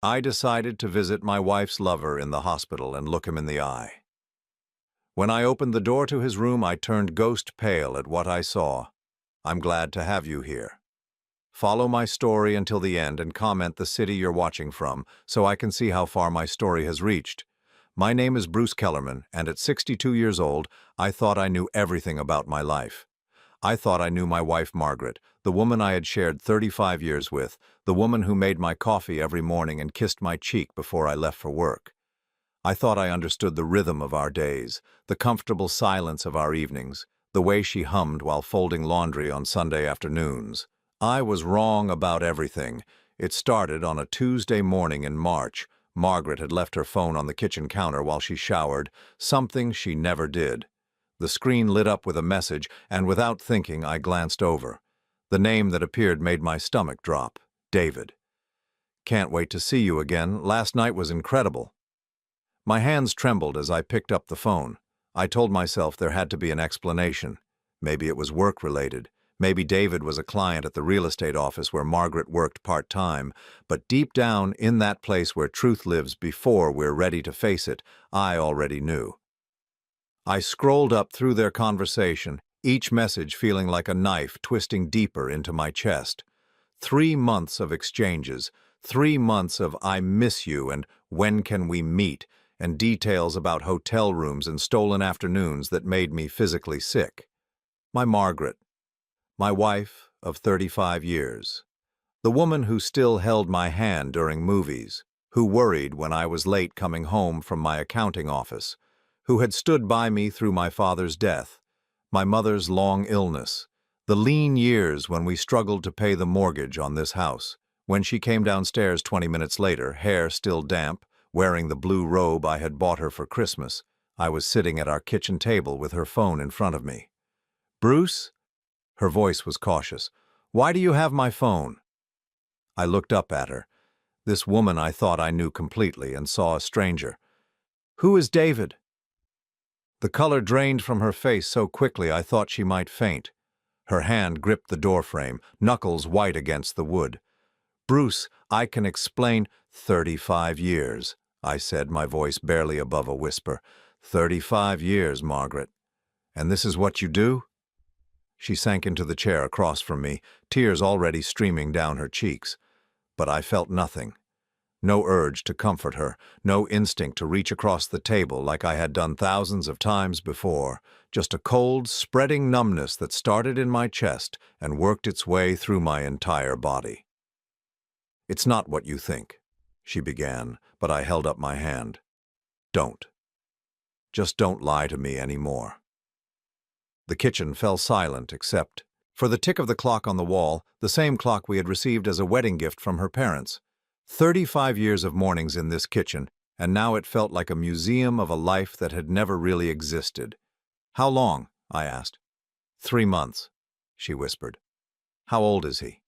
I decided to visit my wife's lover in the hospital and look him in the eye. When I opened the door to his room, I turned ghost pale at what I saw. I'm glad to have you here. Follow my story until the end and comment the city you're watching from so I can see how far my story has reached. My name is Bruce Kellerman, and at 62 years old, I thought I knew everything about my life. I thought I knew my wife Margaret, the woman I had shared 35 years with, the woman who made my coffee every morning and kissed my cheek before I left for work. I thought I understood the rhythm of our days, the comfortable silence of our evenings, the way she hummed while folding laundry on Sunday afternoons. I was wrong about everything. It started on a Tuesday morning in March. Margaret had left her phone on the kitchen counter while she showered, something she never did. The screen lit up with a message, and without thinking, I glanced over. The name that appeared made my stomach drop. David. Can't wait to see you again. Last night was incredible. My hands trembled as I picked up the phone. I told myself there had to be an explanation. Maybe it was work-related. Maybe David was a client at the real estate office where Margaret worked part-time. But deep down, in that place where truth lives before we're ready to face it, I already knew. I scrolled up through their conversation, each message feeling like a knife twisting deeper into my chest. 3 months of exchanges, 3 months of "I miss you" and "when can we meet," and details about hotel rooms and stolen afternoons that made me physically sick. My Margaret. My wife of 35 years. The woman who still held my hand during movies, who worried when I was late coming home from my accounting office, who had stood by me through my father's death, my mother's long illness, the lean years when we struggled to pay the mortgage on this house, when she came downstairs 20 minutes later, hair still damp, wearing the blue robe I had bought her for Christmas. I was sitting at our kitchen table with her phone in front of me. "Bruce?" Her voice was cautious. "Why do you have my phone?" I looked up at her, this woman I thought I knew completely, and saw a stranger. "Who is David?" The color drained from her face so quickly I thought she might faint. Her hand gripped the doorframe, knuckles white against the wood. "Bruce, I can explain." 35 years, I said, my voice barely above a whisper. 35 years, Margaret. And this is what you do? She sank into the chair across from me, tears already streaming down her cheeks. But I felt nothing. No urge to comfort her, no instinct to reach across the table like I had done thousands of times before, just a cold, spreading numbness that started in my chest and worked its way through my entire body. "It's not what you think," she began, but I held up my hand. "Don't. Just don't lie to me anymore." The kitchen fell silent except for the tick of the clock on the wall, the same clock we had received as a wedding gift from her parents. 35 years of mornings in this kitchen, and now it felt like a museum of a life that had never really existed. "How long?" I asked. 3 months, she whispered. "How old is he?"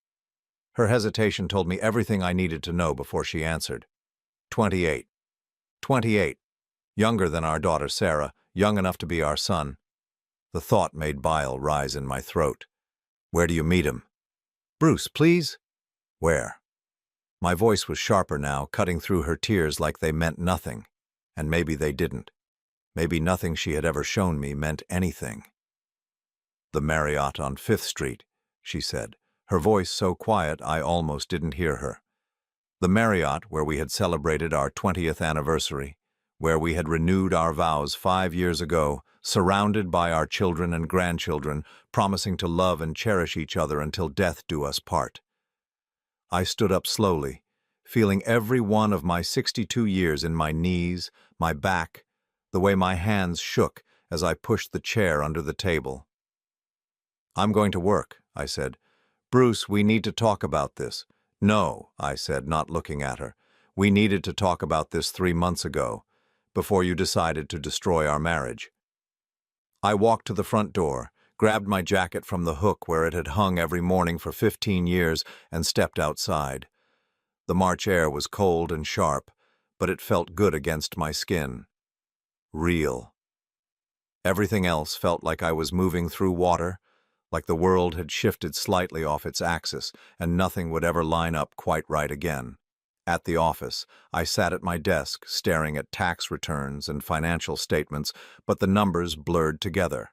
Her hesitation told me everything I needed to know before she answered. 28. 28. Younger than our daughter Sarah, young enough to be our son. The thought made bile rise in my throat. "Where do you meet him?" "Bruce, please." "Where?" My voice was sharper now, cutting through her tears like they meant nothing. And maybe they didn't. Maybe nothing she had ever shown me meant anything. "The Marriott on 5th Street, she said, her voice so quiet I almost didn't hear her. The Marriott where we had celebrated our 20th anniversary, where we had renewed our vows 5 years ago, surrounded by our children and grandchildren, promising to love and cherish each other until death do us part. I stood up slowly, feeling every one of my 62 years in my knees, my back, the way my hands shook as I pushed the chair under the table. "I'm going to work," I said. "Bruce, we need to talk about this." "No," I said, not looking at her. "We needed to talk about this 3 months ago, before you decided to destroy our marriage." I walked to the front door, grabbed my jacket from the hook where it had hung every morning for 15 years, and stepped outside. The March air was cold and sharp, but it felt good against my skin. Real. Everything else felt like I was moving through water, like the world had shifted slightly off its axis, and nothing would ever line up quite right again. At the office, I sat at my desk, staring at tax returns and financial statements, but the numbers blurred together.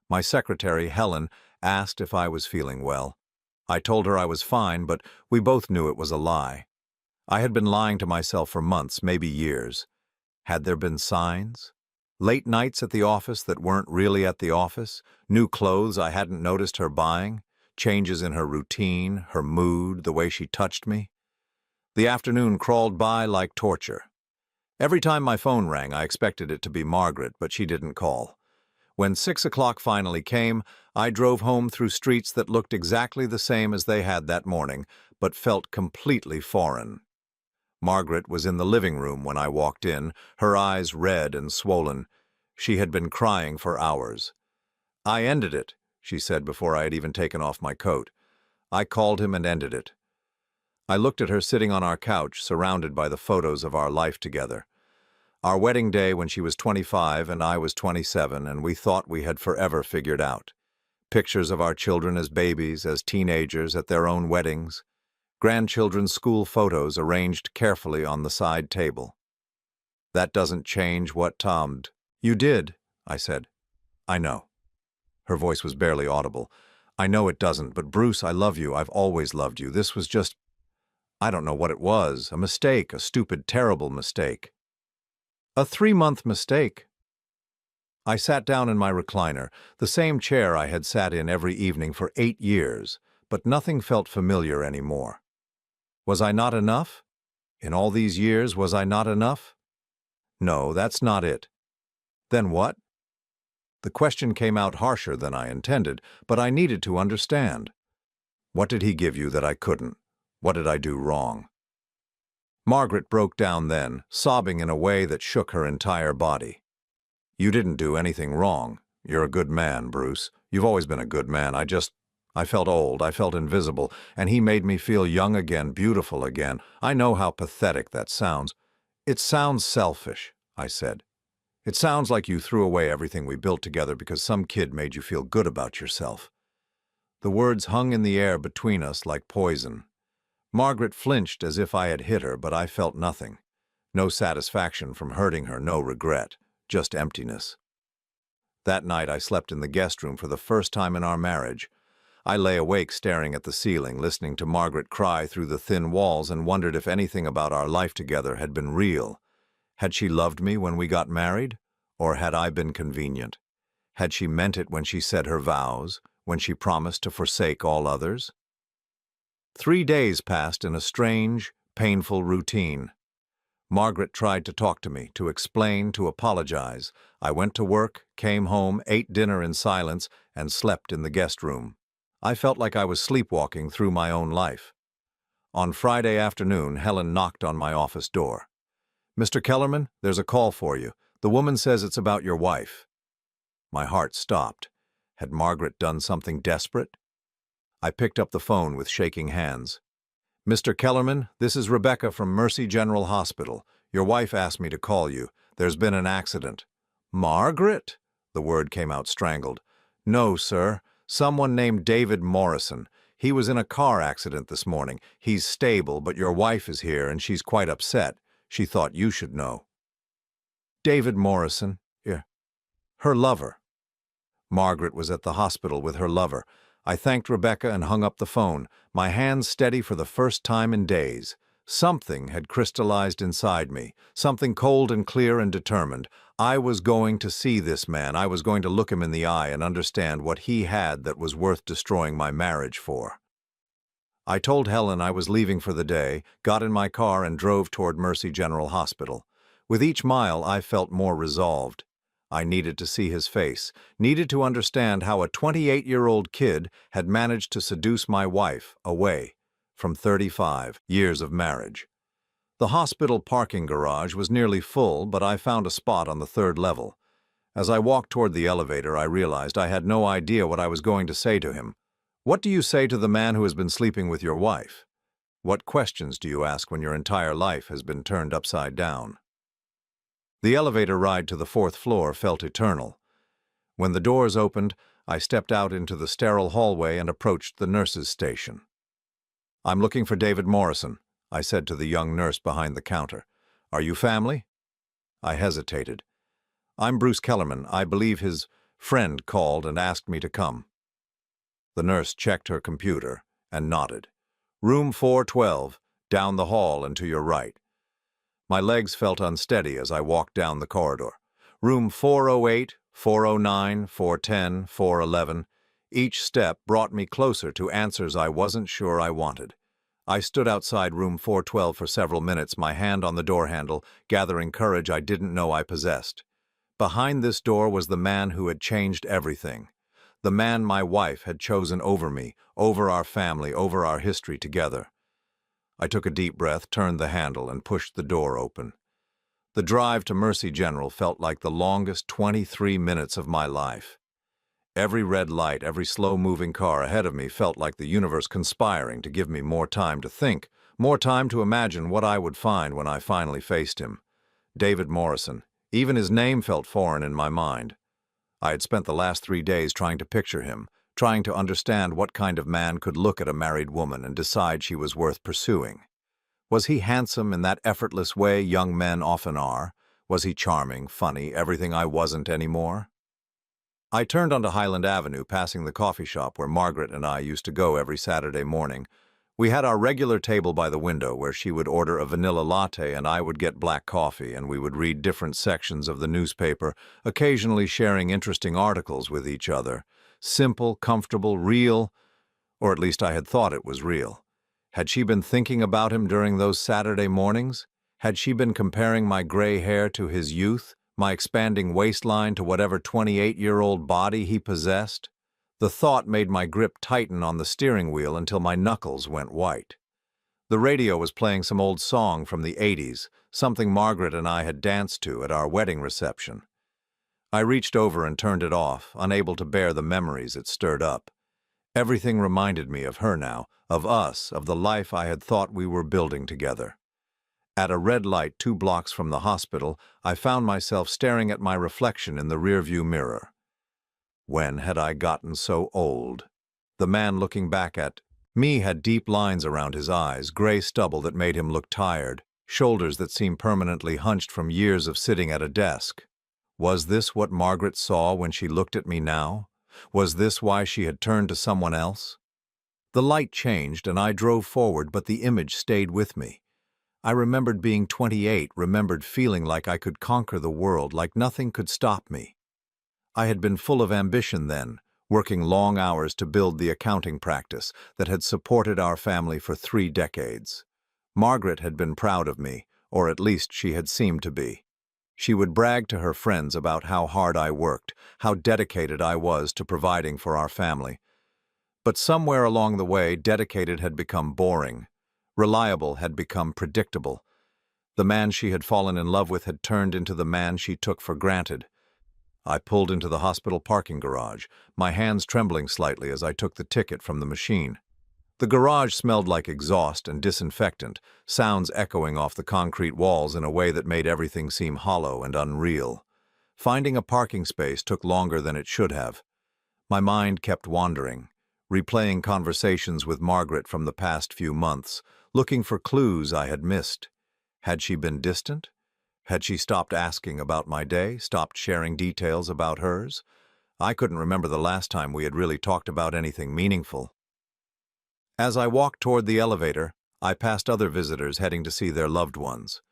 My secretary, Helen, asked if I was feeling well. I told her I was fine, but we both knew it was a lie. I had been lying to myself for months, maybe years. Had there been signs? Late nights at the office that weren't really at the office, new clothes I hadn't noticed her buying, changes in her routine, her mood, the way she touched me. The afternoon crawled by like torture. Every time my phone rang, I expected it to be Margaret, but she didn't call. When 6 o'clock finally came, I drove home through streets that looked exactly the same as they had that morning, but felt completely foreign. Margaret was in the living room when I walked in, her eyes red and swollen. She had been crying for hours. "I ended it," she said before I had even taken off my coat. "I called him and ended it." I looked at her sitting on our couch, surrounded by the photos of our life together. Our wedding day when she was 25 and I was 27, and we thought we had forever figured out. Pictures of our children as babies, as teenagers, at their own weddings. Grandchildren's school photos arranged carefully on the side table. "That doesn't change what Tom..." "You did," I said. "I know." Her voice was barely audible. "I know it doesn't, but Bruce, I love you. I've always loved you. This was just... I don't know what it was. A mistake, a stupid, terrible mistake." "A 3-month mistake." I sat down in my recliner, the same chair I had sat in every evening for 8 years, but nothing felt familiar anymore. Was I not enough? In all these years, was I not enough? No, that's not it. Then what? The question came out harsher than I intended, but I needed to understand. What did he give you that I couldn't? What did I do wrong? Margaret broke down then, sobbing in a way that shook her entire body. "You didn't do anything wrong. You're a good man, Bruce. You've always been a good man. I felt old, I felt invisible, and he made me feel young again, beautiful again. I know how pathetic that sounds." "It sounds selfish," I said. "It sounds like you threw away everything we built together because some kid made you feel good about yourself." The words hung in the air between us like poison. Margaret flinched as if I had hit her, but I felt nothing. No satisfaction from hurting her, no regret, just emptiness. That night I slept in the guest room for the first time in our marriage. I lay awake staring at the ceiling, listening to Margaret cry through the thin walls, and wondered if anything about our life together had been real. Had she loved me when we got married? Or had I been convenient? Had she meant it when she said her vows, when she promised to forsake all others? 3 days passed in a strange, painful routine. Margaret tried to talk to me, to explain, to apologize. I went to work, came home, ate dinner in silence, and slept in the guest room. I felt like I was sleepwalking through my own life. On Friday afternoon, Helen knocked on my office door. "Mr. Kellerman, there's a call for you. The woman says it's about your wife." My heart stopped. Had Margaret done something desperate? I picked up the phone with shaking hands. "Mr. Kellerman, this is Rebecca from Mercy General Hospital. Your wife asked me to call you. There's been an accident." "Margaret?" The word came out strangled. "No, sir. Someone named David Morrison. He was in a car accident this morning. He's stable, but your wife is here and she's quite upset. She thought you should know." "David Morrison? Yeah. Her lover." Margaret was at the hospital with her lover. I thanked Rebecca and hung up the phone, my hands steady for the first time in days. Something had crystallized inside me, something cold and clear and determined. I was going to see this man. I was going to look him in the eye and understand what he had that was worth destroying my marriage for. I told Helen I was leaving for the day, got in my car and drove toward Mercy General Hospital. With each mile, I felt more resolved. I needed to see his face, needed to understand how a 28-year-old kid had managed to seduce my wife away from 35 years of marriage. The hospital parking garage was nearly full, but I found a spot on the 3rd level. As I walked toward the elevator, I realized I had no idea what I was going to say to him. What do you say to the man who has been sleeping with your wife? What questions do you ask when your entire life has been turned upside down? The elevator ride to the 4th floor felt eternal. When the doors opened, I stepped out into the sterile hallway and approached the nurse's station. "I'm looking for David Morrison," I said to the young nurse behind the counter. "Are you family?" I hesitated. "I'm Bruce Kellerman. I believe his friend called and asked me to come." The nurse checked her computer and nodded. "Room 412, down the hall and to your right." My legs felt unsteady as I walked down the corridor. Room 408, 409, 410, 411. Each step brought me closer to answers I wasn't sure I wanted. I stood outside room 412 for several minutes, my hand on the door handle, gathering courage I didn't know I possessed. Behind this door was the man who had changed everything. The man my wife had chosen over me, over our family, over our history together. I took a deep breath, turned the handle, and pushed the door open. The drive to Mercy General felt like the longest 23 minutes of my life. Every red light, every slow-moving car ahead of me felt like the universe conspiring to give me more time to think, more time to imagine what I would find when I finally faced him. David Morrison. Even his name felt foreign in my mind. I had spent the last 3 days trying to picture him, trying to understand what kind of man could look at a married woman and decide she was worth pursuing. Was he handsome in that effortless way young men often are? Was he charming, funny, everything I wasn't anymore? I turned onto Highland Avenue, passing the coffee shop where Margaret and I used to go every Saturday morning. We had our regular table by the window where she would order a vanilla latte and I would get black coffee, and we would read different sections of the newspaper, occasionally sharing interesting articles with each other. Simple, comfortable, real, or at least I had thought it was real. Had she been thinking about him during those Saturday mornings? Had she been comparing my gray hair to his youth, my expanding waistline to whatever 28-year-old body he possessed? The thought made my grip tighten on the steering wheel until my knuckles went white. The radio was playing some old song from the 80s, something Margaret and I had danced to at our wedding reception. I reached over and turned it off, unable to bear the memories it stirred up. Everything reminded me of her now, of us, of the life I had thought we were building together. At a red light 2 blocks from the hospital, I found myself staring at my reflection in the rearview mirror. When had I gotten so old? The man looking back at me had deep lines around his eyes, gray stubble that made him look tired, shoulders that seemed permanently hunched from years of sitting at a desk. Was this what Margaret saw when she looked at me now? Was this why she had turned to someone else? The light changed and I drove forward, but the image stayed with me. I remembered being 28, remembered feeling like I could conquer the world, like nothing could stop me. I had been full of ambition then, working long hours to build the accounting practice that had supported our family for 3 decades. Margaret had been proud of me, or at least she had seemed to be. She would brag to her friends about how hard I worked, how dedicated I was to providing for our family. But somewhere along the way, dedicated had become boring. Reliable had become predictable. The man she had fallen in love with had turned into the man she took for granted. I pulled into the hospital parking garage, my hands trembling slightly as I took the ticket from the machine. The garage smelled like exhaust and disinfectant, sounds echoing off the concrete walls in a way that made everything seem hollow and unreal. Finding a parking space took longer than it should have. My mind kept wandering, replaying conversations with Margaret from the past few months, looking for clues I had missed. Had she been distant? Had she stopped asking about my day, stopped sharing details about hers? I couldn't remember the last time we had really talked about anything meaningful. As I walked toward the elevator, I passed other visitors heading to see their loved ones.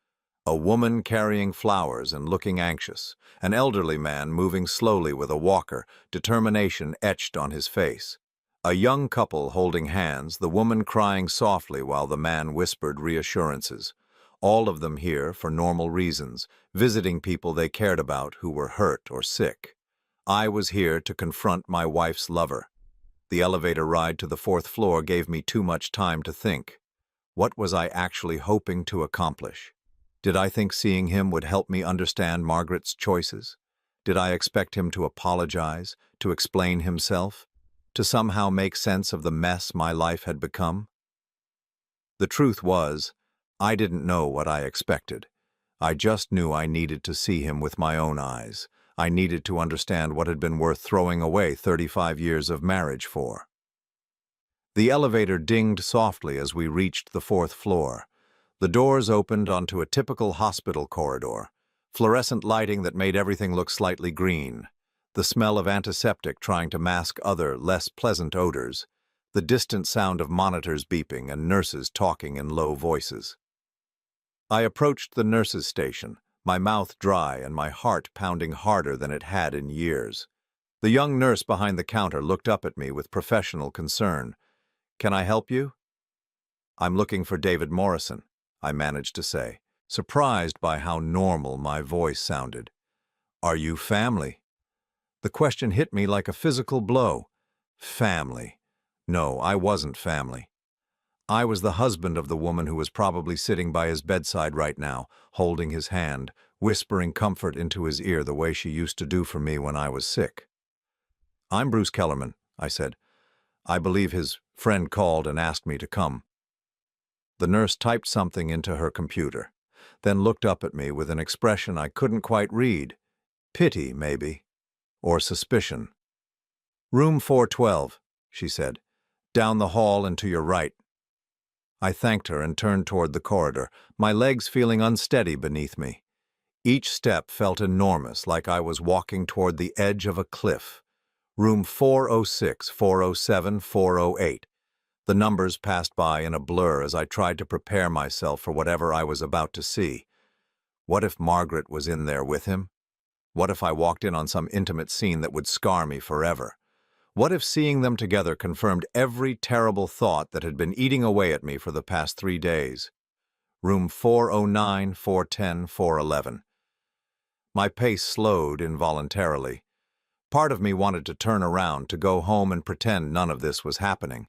A woman carrying flowers and looking anxious, an elderly man moving slowly with a walker, determination etched on his face. A young couple holding hands, the woman crying softly while the man whispered reassurances. All of them here for normal reasons, visiting people they cared about who were hurt or sick. I was here to confront my wife's lover. The elevator ride to the 4th floor gave me too much time to think. What was I actually hoping to accomplish? Did I think seeing him would help me understand Margaret's choices? Did I expect him to apologize, to explain himself, to somehow make sense of the mess my life had become? The truth was, I didn't know what I expected. I just knew I needed to see him with my own eyes. I needed to understand what had been worth throwing away 35 years of marriage for. The elevator dinged softly as we reached the 4th floor. The doors opened onto a typical hospital corridor, fluorescent lighting that made everything look slightly green, the smell of antiseptic trying to mask other, less pleasant odors, the distant sound of monitors beeping and nurses talking in low voices. I approached the nurses' station, my mouth dry and my heart pounding harder than it had in years. The young nurse behind the counter looked up at me with professional concern. "Can I help you?" "I'm looking for David Morrison," I managed to say, surprised by how normal my voice sounded. "Are you family?" The question hit me like a physical blow. Family. No, I wasn't family. I was the husband of the woman who was probably sitting by his bedside right now, holding his hand, whispering comfort into his ear the way she used to do for me when I was sick. "I'm Bruce Kellerman," I said. "I believe his friend called and asked me to come." The nurse typed something into her computer, then looked up at me with an expression I couldn't quite read. Pity, maybe, or suspicion. "Room 412, she said. "Down the hall and to your right." I thanked her and turned toward the corridor, my legs feeling unsteady beneath me. Each step felt enormous, like I was walking toward the edge of a cliff. Room 406, 407, 408. The numbers passed by in a blur as I tried to prepare myself for whatever I was about to see. What if Margaret was in there with him? What if I walked in on some intimate scene that would scar me forever? What if seeing them together confirmed every terrible thought that had been eating away at me for the past 3 days? Room 409, 410, 411. My pace slowed involuntarily. Part of me wanted to turn around, to go home and pretend none of this was happening.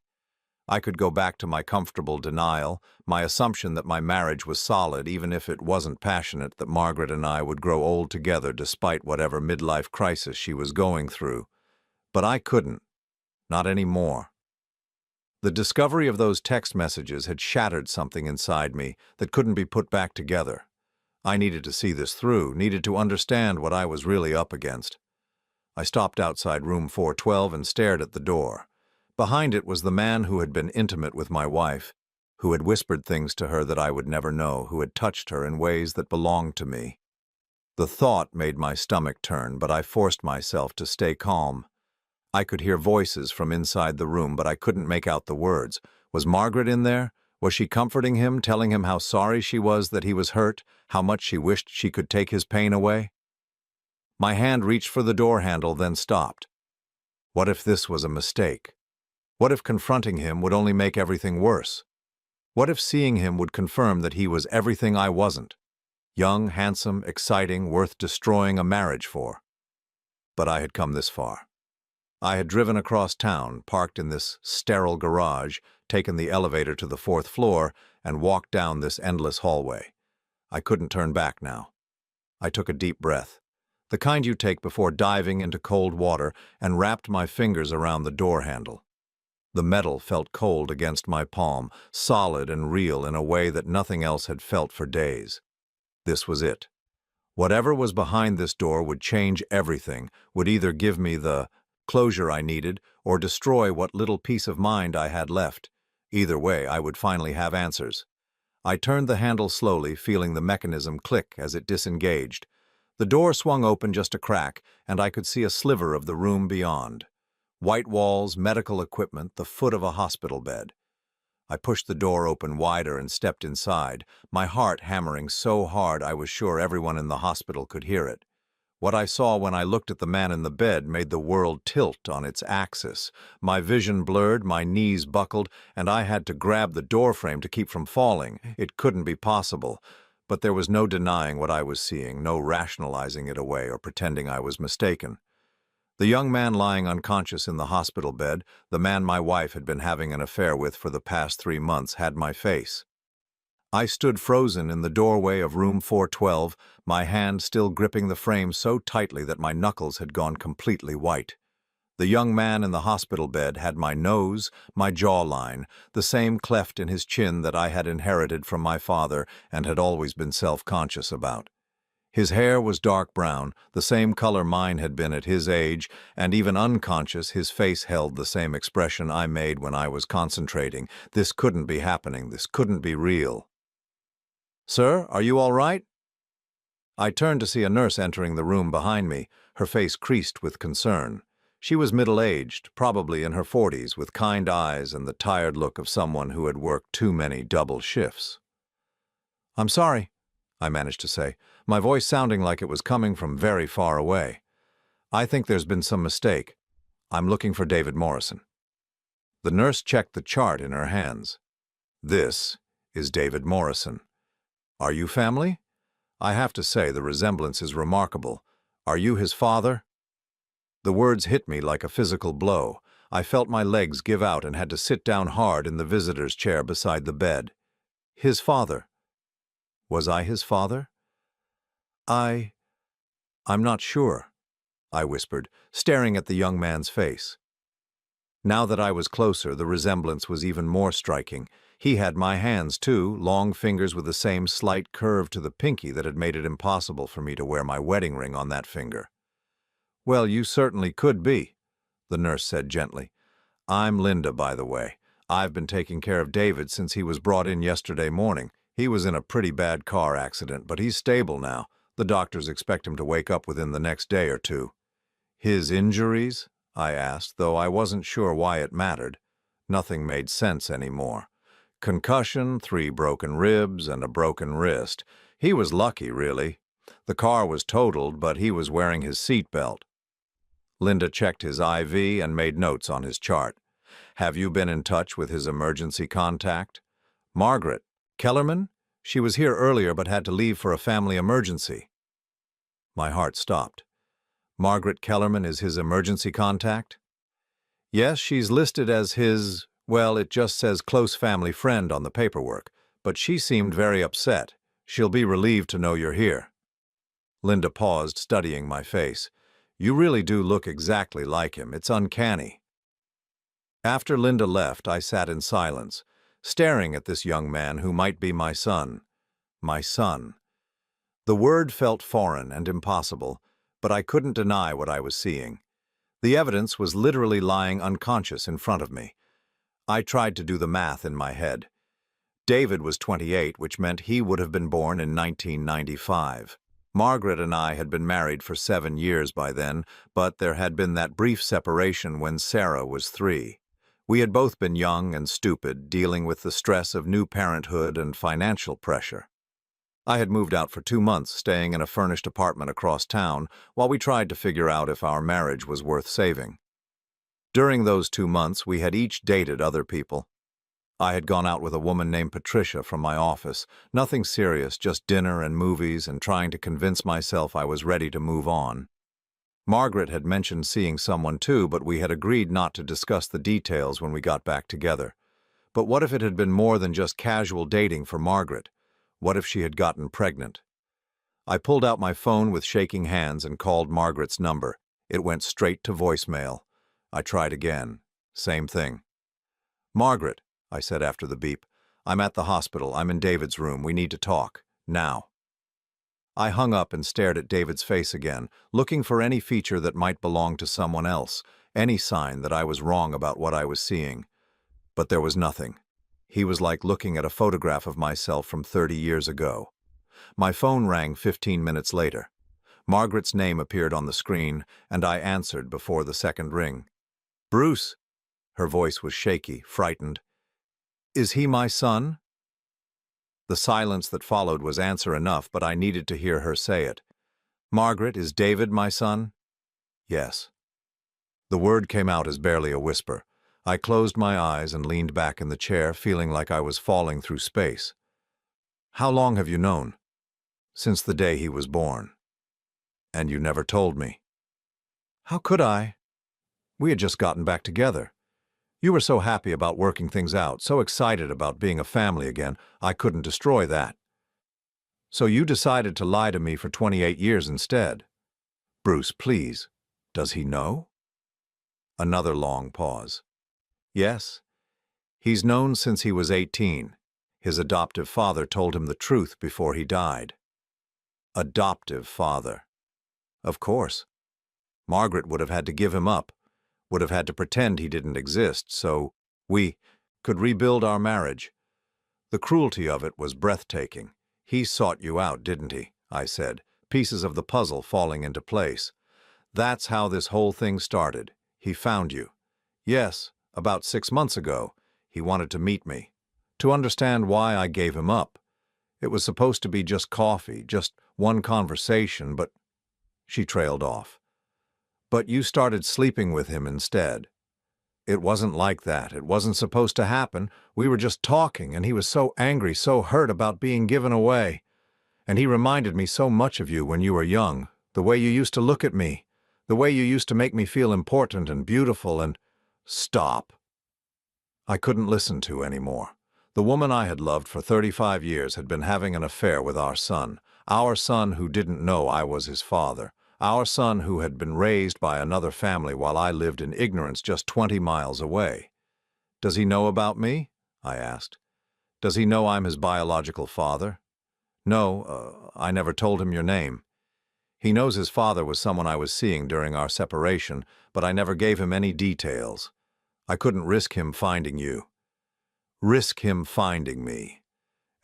I could go back to my comfortable denial, my assumption that my marriage was solid even if it wasn't passionate, that Margaret and I would grow old together despite whatever midlife crisis she was going through. But I couldn't. Not anymore. The discovery of those text messages had shattered something inside me that couldn't be put back together. I needed to see this through, needed to understand what I was really up against. I stopped outside room 412 and stared at the door. Behind it was the man who had been intimate with my wife, who had whispered things to her that I would never know, who had touched her in ways that belonged to me. The thought made my stomach turn, but I forced myself to stay calm. I could hear voices from inside the room, but I couldn't make out the words. Was Margaret in there? Was she comforting him, telling him how sorry she was that he was hurt, how much she wished she could take his pain away? My hand reached for the door handle, then stopped. What if this was a mistake? What if confronting him would only make everything worse? What if seeing him would confirm that he was everything I wasn't? Young, handsome, exciting, worth destroying a marriage for. But I had come this far. I had driven across town, parked in this sterile garage, taken the elevator to the 4th floor, and walked down this endless hallway. I couldn't turn back now. I took a deep breath, the kind you take before diving into cold water, and wrapped my fingers around the door handle. The metal felt cold against my palm, solid and real in a way that nothing else had felt for days. This was it. Whatever was behind this door would change everything, would either give me the closure I needed or destroy what little peace of mind I had left. Either way, I would finally have answers. I turned the handle slowly, feeling the mechanism click as it disengaged. The door swung open just a crack, and I could see a sliver of the room beyond. White walls, medical equipment, the foot of a hospital bed. I pushed the door open wider and stepped inside, my heart hammering so hard I was sure everyone in the hospital could hear it. What I saw when I looked at the man in the bed made the world tilt on its axis. My vision blurred, my knees buckled, and I had to grab the doorframe to keep from falling. It couldn't be possible. But there was no denying what I was seeing, no rationalizing it away or pretending I was mistaken. The young man lying unconscious in the hospital bed, the man my wife had been having an affair with for the past 3 months, had my face. I stood frozen in the doorway of room 412, my hand still gripping the frame so tightly that my knuckles had gone completely white. The young man in the hospital bed had my nose, my jawline, the same cleft in his chin that I had inherited from my father and had always been self-conscious about. His hair was dark brown, the same color mine had been at his age, and even unconscious, his face held the same expression I made when I was concentrating. This couldn't be happening, this couldn't be real. Sir, are you all right? I turned to see a nurse entering the room behind me, her face creased with concern. She was middle-aged, probably in her 40s, with kind eyes and the tired look of someone who had worked too many double shifts. "I'm sorry," I managed to say, my voice sounding like it was coming from very far away. "I think there's been some mistake. I'm looking for David Morrison." The nurse checked the chart in her hands. "This is David Morrison. Are you family? I have to say the resemblance is remarkable. Are you his father?" The words hit me like a physical blow. I felt my legs give out and had to sit down hard in the visitor's chair beside the bed. His father. Was I his father? I'm not sure, I whispered, staring at the young man's face. Now that I was closer, the resemblance was even more striking. He had my hands, too, long fingers with the same slight curve to the pinky that had made it impossible for me to wear my wedding ring on that finger. "Well, you certainly could be," the nurse said gently. "I'm Linda, by the way. I've been taking care of David since he was brought in yesterday morning. He was in a pretty bad car accident, but he's stable now. The doctors expect him to wake up within the next day or two." "His injuries?" I asked, though I wasn't sure why it mattered. Nothing made sense anymore. Concussion, 3 broken ribs, and a broken wrist. He was lucky, really. The car was totaled, but he was wearing his seatbelt. Linda checked his IV and made notes on his chart. "Have you been in touch with his emergency contact?" "Margaret Kellerman? She was here earlier but had to leave for a family emergency." My heart stopped. Margaret Kellerman is his emergency contact? "Yes, she's listed as his, well, it just says close family friend on the paperwork, but she seemed very upset. She'll be relieved to know you're here." Linda paused, studying my face. "You really do look exactly like him. It's uncanny." After Linda left, I sat in silence, staring at this young man who might be my son. My son. The word felt foreign and impossible, but I couldn't deny what I was seeing. The evidence was literally lying unconscious in front of me. I tried to do the math in my head. David was 28, which meant he would have been born in 1995. Margaret and I had been married for 7 years by then, but there had been that brief separation when Sarah was 3. We had both been young and stupid, dealing with the stress of new parenthood and financial pressure. I had moved out for 2 months, staying in a furnished apartment across town, while we tried to figure out if our marriage was worth saving. During those 2 months, we had each dated other people. I had gone out with a woman named Patricia from my office. Nothing serious, just dinner and movies and trying to convince myself I was ready to move on. Margaret had mentioned seeing someone too, but we had agreed not to discuss the details when we got back together. But what if it had been more than just casual dating for Margaret? What if she had gotten pregnant? I pulled out my phone with shaking hands and called Margaret's number. It went straight to voicemail. I tried again. Same thing. "Margaret," I said after the beep, "I'm at the hospital. I'm in David's room. We need to talk. Now." I hung up and stared at David's face again, looking for any feature that might belong to someone else, any sign that I was wrong about what I was seeing. But there was nothing. He was like looking at a photograph of myself from 30 years ago. My phone rang 15 minutes later. Margaret's name appeared on the screen, and I answered before the second ring. "Bruce." Her voice was shaky, frightened. "Is he my son?" The silence that followed was answer enough, but I needed to hear her say it. "Margaret, is David my son?" "Yes." The word came out as barely a whisper. I closed my eyes and leaned back in the chair, feeling like I was falling through space. "How long have you known?" "Since the day he was born." "And you never told me." "How could I? We had just gotten back together. You were so happy about working things out, so excited about being a family again, I couldn't destroy that. So you decided to lie to me for 28 years instead." "Bruce, please. Does he know?" Another long pause. "Yes. He's known since he was 18. His adoptive father told him the truth before he died." Adoptive father. Of course. Margaret would have had to give him up, would have had to pretend he didn't exist, so we could rebuild our marriage. The cruelty of it was breathtaking. He sought you out, didn't he? I said, pieces of the puzzle falling into place. That's how this whole thing started. He found you. Yes, about 6 months ago. He wanted to meet me, to understand why I gave him up. It was supposed to be just coffee, just one conversation, but she trailed off. But you started sleeping with him instead. It wasn't like that. It wasn't supposed to happen. We were just talking, and he was so angry, so hurt about being given away. And he reminded me so much of you when you were young, the way you used to look at me, the way you used to make me feel important and beautiful and— Stop. I couldn't listen to anymore. The woman I had loved for 35 years had been having an affair with our son who didn't know I was his father, our son who had been raised by another family while I lived in ignorance just 20 miles away. Does he know about me? I asked. Does he know I'm his biological father? No, I never told him your name. He knows his father was someone I was seeing during our separation, but I never gave him any details. I couldn't risk him finding you. Risk him finding me.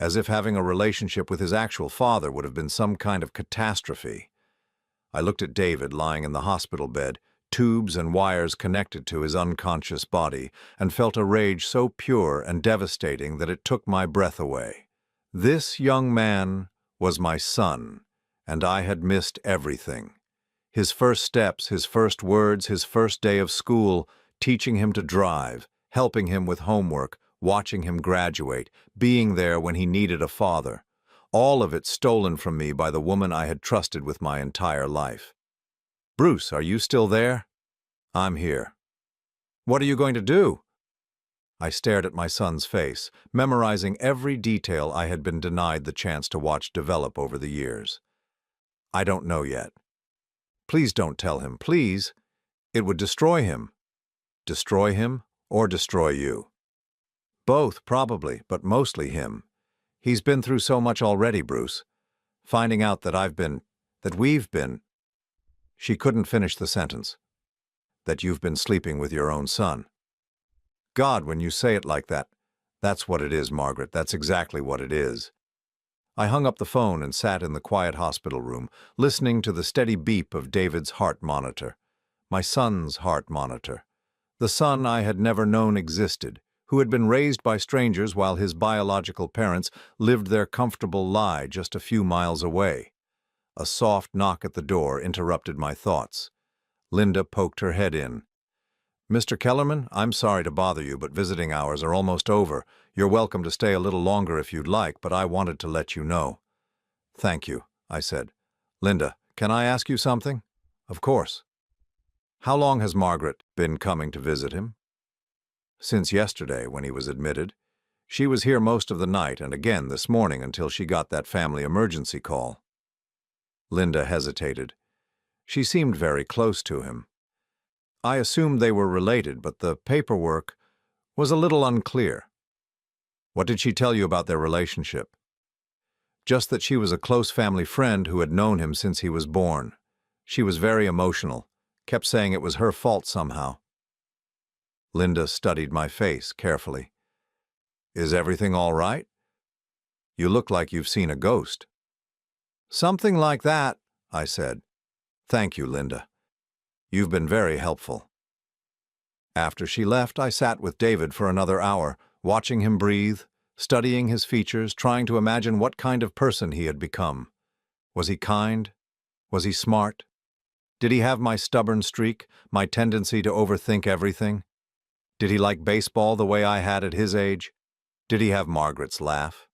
As if having a relationship with his actual father would have been some kind of catastrophe. I looked at David lying in the hospital bed, tubes and wires connected to his unconscious body, and felt a rage so pure and devastating that it took my breath away. This young man was my son, and I had missed everything. His first steps, his first words, his first day of school, teaching him to drive, helping him with homework, watching him graduate, being there when he needed a father. All of it stolen from me by the woman I had trusted with my entire life. Bruce, are you still there? I'm here. What are you going to do? I stared at my son's face, memorizing every detail I had been denied the chance to watch develop over the years. I don't know yet. Please don't tell him, please. It would destroy him. Destroy him or destroy you? Both, probably, but mostly him. He's been through so much already, Bruce. Finding out that we've been— She couldn't finish the sentence. That you've been sleeping with your own son. God, when you say it like that, that's what it is, Margaret. That's exactly what it is. I hung up the phone and sat in the quiet hospital room, listening to the steady beep of David's heart monitor. My son's heart monitor. The son I had never known existed, who had been raised by strangers while his biological parents lived their comfortable lie just a few miles away. A soft knock at the door interrupted my thoughts. Linda poked her head in. Mr. Kellerman, I'm sorry to bother you, but visiting hours are almost over. You're welcome to stay a little longer if you'd like, but I wanted to let you know. Thank you, I said. Linda, can I ask you something? Of course. How long has Margaret been coming to visit him? Since yesterday, when he was admitted. She was here most of the night and again this morning until she got that family emergency call. Linda hesitated. She seemed very close to him. I assumed they were related, but the paperwork was a little unclear. What did she tell you about their relationship? Just that she was a close family friend who had known him since he was born. She was very emotional, kept saying it was her fault somehow. Linda studied my face carefully. Is everything all right? You look like you've seen a ghost. Something like that, I said. Thank you, Linda. You've been very helpful. After she left, I sat with David for another hour, watching him breathe, studying his features, trying to imagine what kind of person he had become. Was he kind? Was he smart? Did he have my stubborn streak, my tendency to overthink everything? Did he like baseball the way I had at his age? Did he have Margaret's laugh?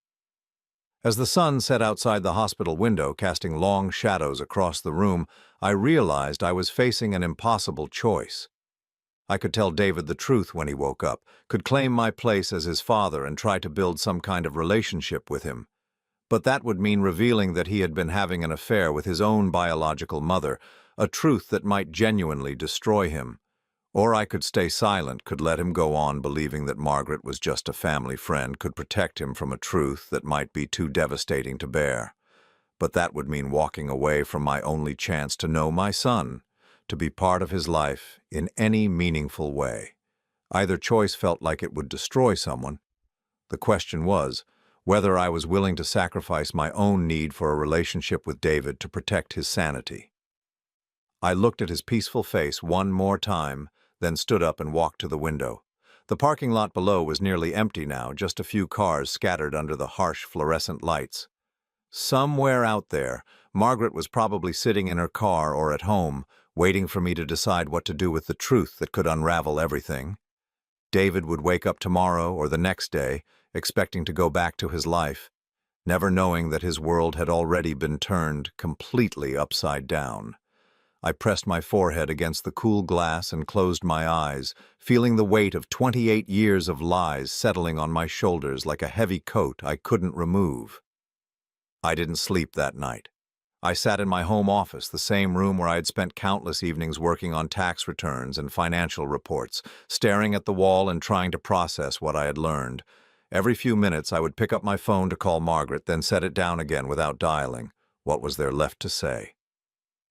As the sun set outside the hospital window, casting long shadows across the room, I realized I was facing an impossible choice. I could tell David the truth when he woke up, could claim my place as his father and try to build some kind of relationship with him. But that would mean revealing that he had been having an affair with his own biological mother, a truth that might genuinely destroy him. Or I could stay silent, could let him go on believing that Margaret was just a family friend, could protect him from a truth that might be too devastating to bear. But that would mean walking away from my only chance to know my son, to be part of his life in any meaningful way. Either choice felt like it would destroy someone. The question was, whether I was willing to sacrifice my own need for a relationship with David to protect his sanity. I looked at his peaceful face one more time, then stood up and walked to the window. The parking lot below was nearly empty now, just a few cars scattered under the harsh fluorescent lights. Somewhere out there, Margaret was probably sitting in her car or at home, waiting for me to decide what to do with the truth that could unravel everything. David would wake up tomorrow or the next day, expecting to go back to his life, never knowing that his world had already been turned completely upside down. I pressed my forehead against the cool glass and closed my eyes, feeling the weight of 28 years of lies settling on my shoulders like a heavy coat I couldn't remove. I didn't sleep that night. I sat in my home office, the same room where I had spent countless evenings working on tax returns and financial reports, staring at the wall and trying to process what I had learned. Every few minutes I would pick up my phone to call Margaret, then set it down again without dialing. What was there left to say?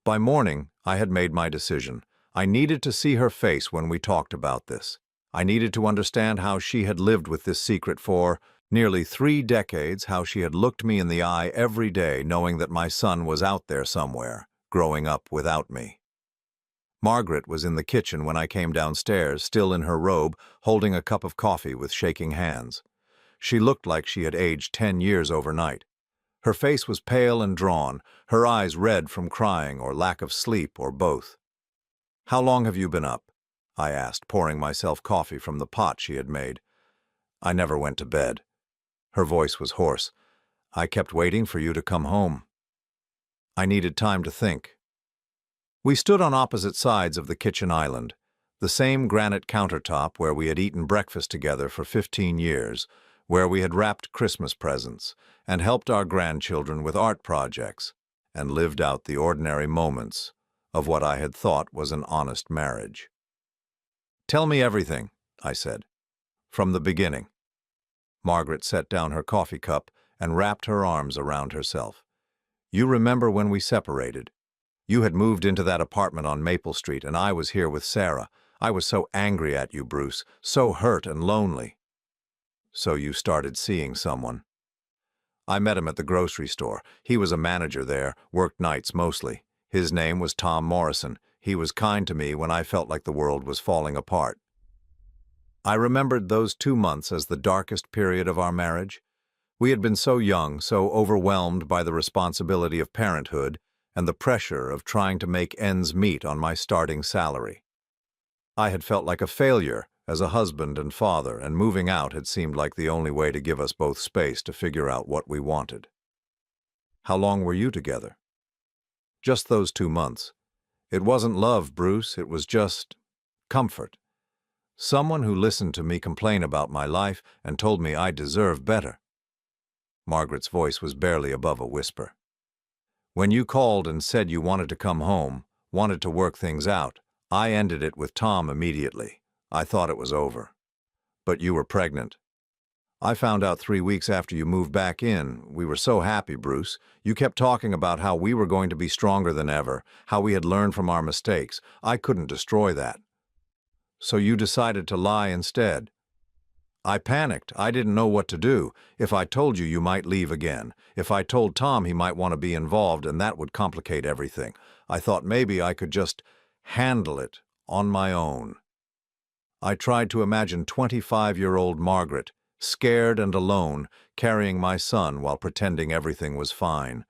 By morning, I had made my decision. I needed to see her face when we talked about this. I needed to understand how she had lived with this secret for nearly 3 decades, how she had looked me in the eye every day knowing that my son was out there somewhere, growing up without me. Margaret was in the kitchen when I came downstairs, still in her robe, holding a cup of coffee with shaking hands. She looked like she had aged 10 years overnight. Her face was pale and drawn, her eyes red from crying or lack of sleep or both. "How long have you been up?" I asked, pouring myself coffee from the pot she had made. "I never went to bed." Her voice was hoarse. "I kept waiting for you to come home." I needed time to think. We stood on opposite sides of the kitchen island, the same granite countertop where we had eaten breakfast together for 15 years, where we had wrapped Christmas presents and helped our grandchildren with art projects and lived out the ordinary moments of what I had thought was an honest marriage. "Tell me everything," I said, "from the beginning." Margaret set down her coffee cup and wrapped her arms around herself. "You remember when we separated? You had moved into that apartment on Maple Street and I was here with Sarah. I was so angry at you, Bruce, so hurt and lonely." "So you started seeing someone." "I met him at the grocery store. He was a manager there, worked nights mostly. His name was Tom Morrison. He was kind to me when I felt like the world was falling apart." I remembered those 2 months as the darkest period of our marriage. We had been so young, so overwhelmed by the responsibility of parenthood and the pressure of trying to make ends meet on my starting salary. I had felt like a failure as a husband and father, and moving out had seemed like the only way to give us both space to figure out what we wanted. "How long were you together?" "Just those 2 months. It wasn't love, Bruce, it was just comfort. Someone who listened to me complain about my life and told me I deserved better." Margaret's voice was barely above a whisper. "When you called and said you wanted to come home, wanted to work things out, I ended it with Tom immediately. I thought it was over. But you were pregnant. I found out 3 weeks after you moved back in. We were so happy, Bruce. You kept talking about how we were going to be stronger than ever, how we had learned from our mistakes. I couldn't destroy that. So you decided to lie instead. I panicked. I didn't know what to do. If I told you, you might leave again. If I told Tom, he might want to be involved, and that would complicate everything. I thought maybe I could just handle it on my own." I tried to imagine 25-year-old Margaret, scared and alone, carrying my son while pretending everything was fine.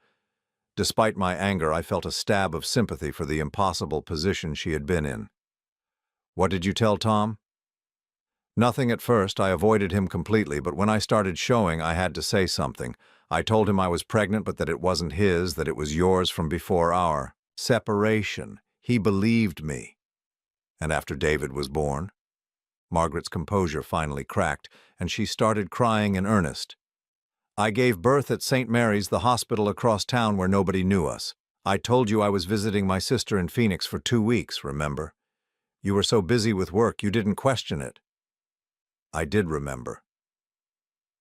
Despite my anger, I felt a stab of sympathy for the impossible position she had been in. "What did you tell Tom?" "Nothing at first. I avoided him completely, but when I started showing, I had to say something. I told him I was pregnant, but that it wasn't his, that it was yours from before our separation. He believed me." "And after David was born?" Margaret's composure finally cracked, and she started crying in earnest. "I gave birth at St. Mary's, the hospital across town where nobody knew us. I told you I was visiting my sister in Phoenix for 2 weeks, remember? You were so busy with work you didn't question it." I did remember.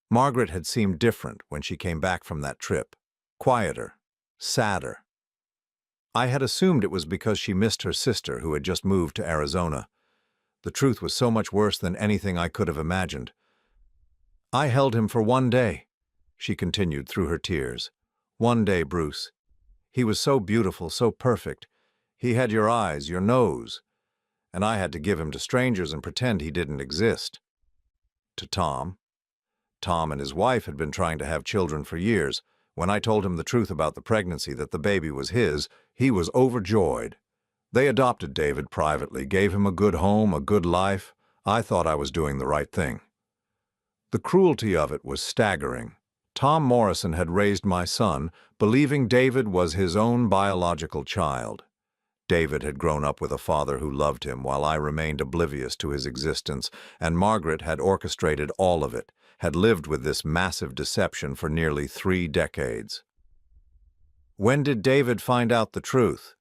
Margaret had seemed different when she came back from that trip. Quieter, sadder. I had assumed it was because she missed her sister who had just moved to Arizona. The truth was so much worse than anything I could have imagined. "I held him for 1 day. she continued through her tears. "One day, Bruce. He was so beautiful, so perfect. He had your eyes, your nose, and I had to give him to strangers and pretend he didn't exist." To Tom. Tom and his wife had been trying to have children for years. When I told him the truth about the pregnancy, that the baby was his, he was overjoyed. They adopted David privately, gave him a good home, a good life. I thought I was doing the right thing. The cruelty of it was staggering. Tom Morrison had raised my son, believing David was his own biological child. David had grown up with a father who loved him, while I remained oblivious to his existence, and Margaret had orchestrated all of it, had lived with this massive deception for nearly 3 decades. When did David find out the truth?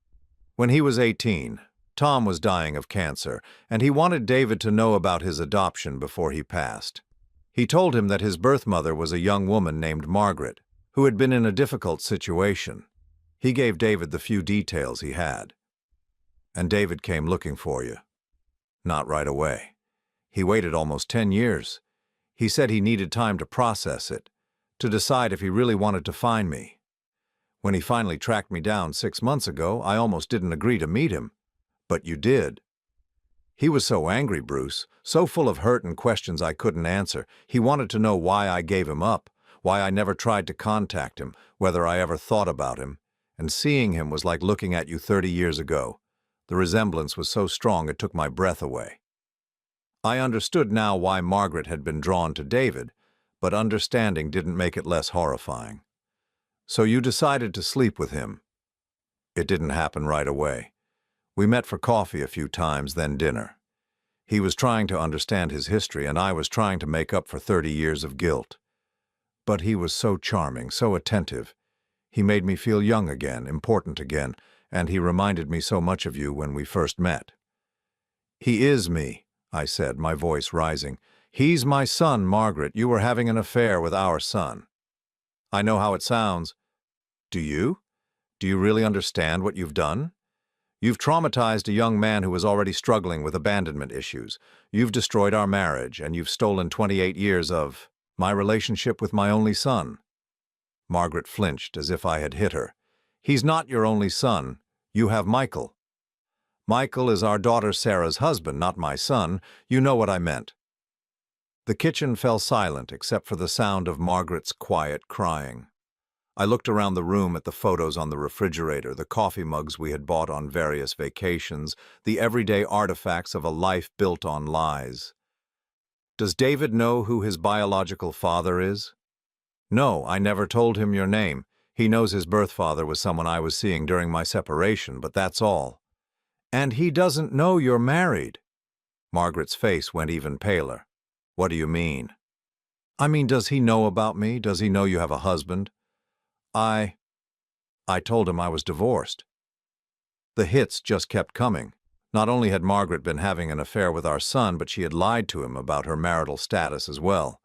When he was 18. Tom was dying of cancer, and he wanted David to know about his adoption before he passed. He told him that his birth mother was a young woman named Margaret, who had been in a difficult situation. He gave David the few details he had. "And David came looking for you." "Not right away. He waited almost 10 years. He said he needed time to process it, to decide if he really wanted to find me. When he finally tracked me down 6 months ago, I almost didn't agree to meet him. But you did." He was so angry, Bruce, so full of hurt and questions I couldn't answer. He wanted to know why I gave him up, why I never tried to contact him, whether I ever thought about him. And seeing him was like looking at you 30 years ago. The resemblance was so strong it took my breath away. I understood now why Margaret had been drawn to David, but understanding didn't make it less horrifying. "So you decided to sleep with him." "It didn't happen right away. We met for coffee a few times, then dinner. He was trying to understand his history, and I was trying to make up for 30 years of guilt. But he was so charming, so attentive. He made me feel young again, important again, and he reminded me so much of you when we first met." "He is me," I said, my voice rising. "He's my son, Margaret. You were having an affair with our son." "I know how it sounds." "Do you? Do you really understand what you've done? You've traumatized a young man who was already struggling with abandonment issues. You've destroyed our marriage, and you've stolen 28 years of my relationship with my only son." Margaret flinched as if I had hit her. "He's not your only son. You have Michael." "Michael is our daughter Sarah's husband, not my son. You know what I meant." The kitchen fell silent except for the sound of Margaret's quiet crying. I looked around the room at the photos on the refrigerator, the coffee mugs we had bought on various vacations, the everyday artifacts of a life built on lies. "Does David know who his biological father is?" "No, I never told him your name. He knows his birth father was someone I was seeing during my separation, but that's all." "And he doesn't know you're married?" Margaret's face went even paler. "What do you mean?" "I mean, does he know about me? Does he know you have a husband?" I told him I was divorced." The hits just kept coming. Not only had Margaret been having an affair with our son, but she had lied to him about her marital status as well.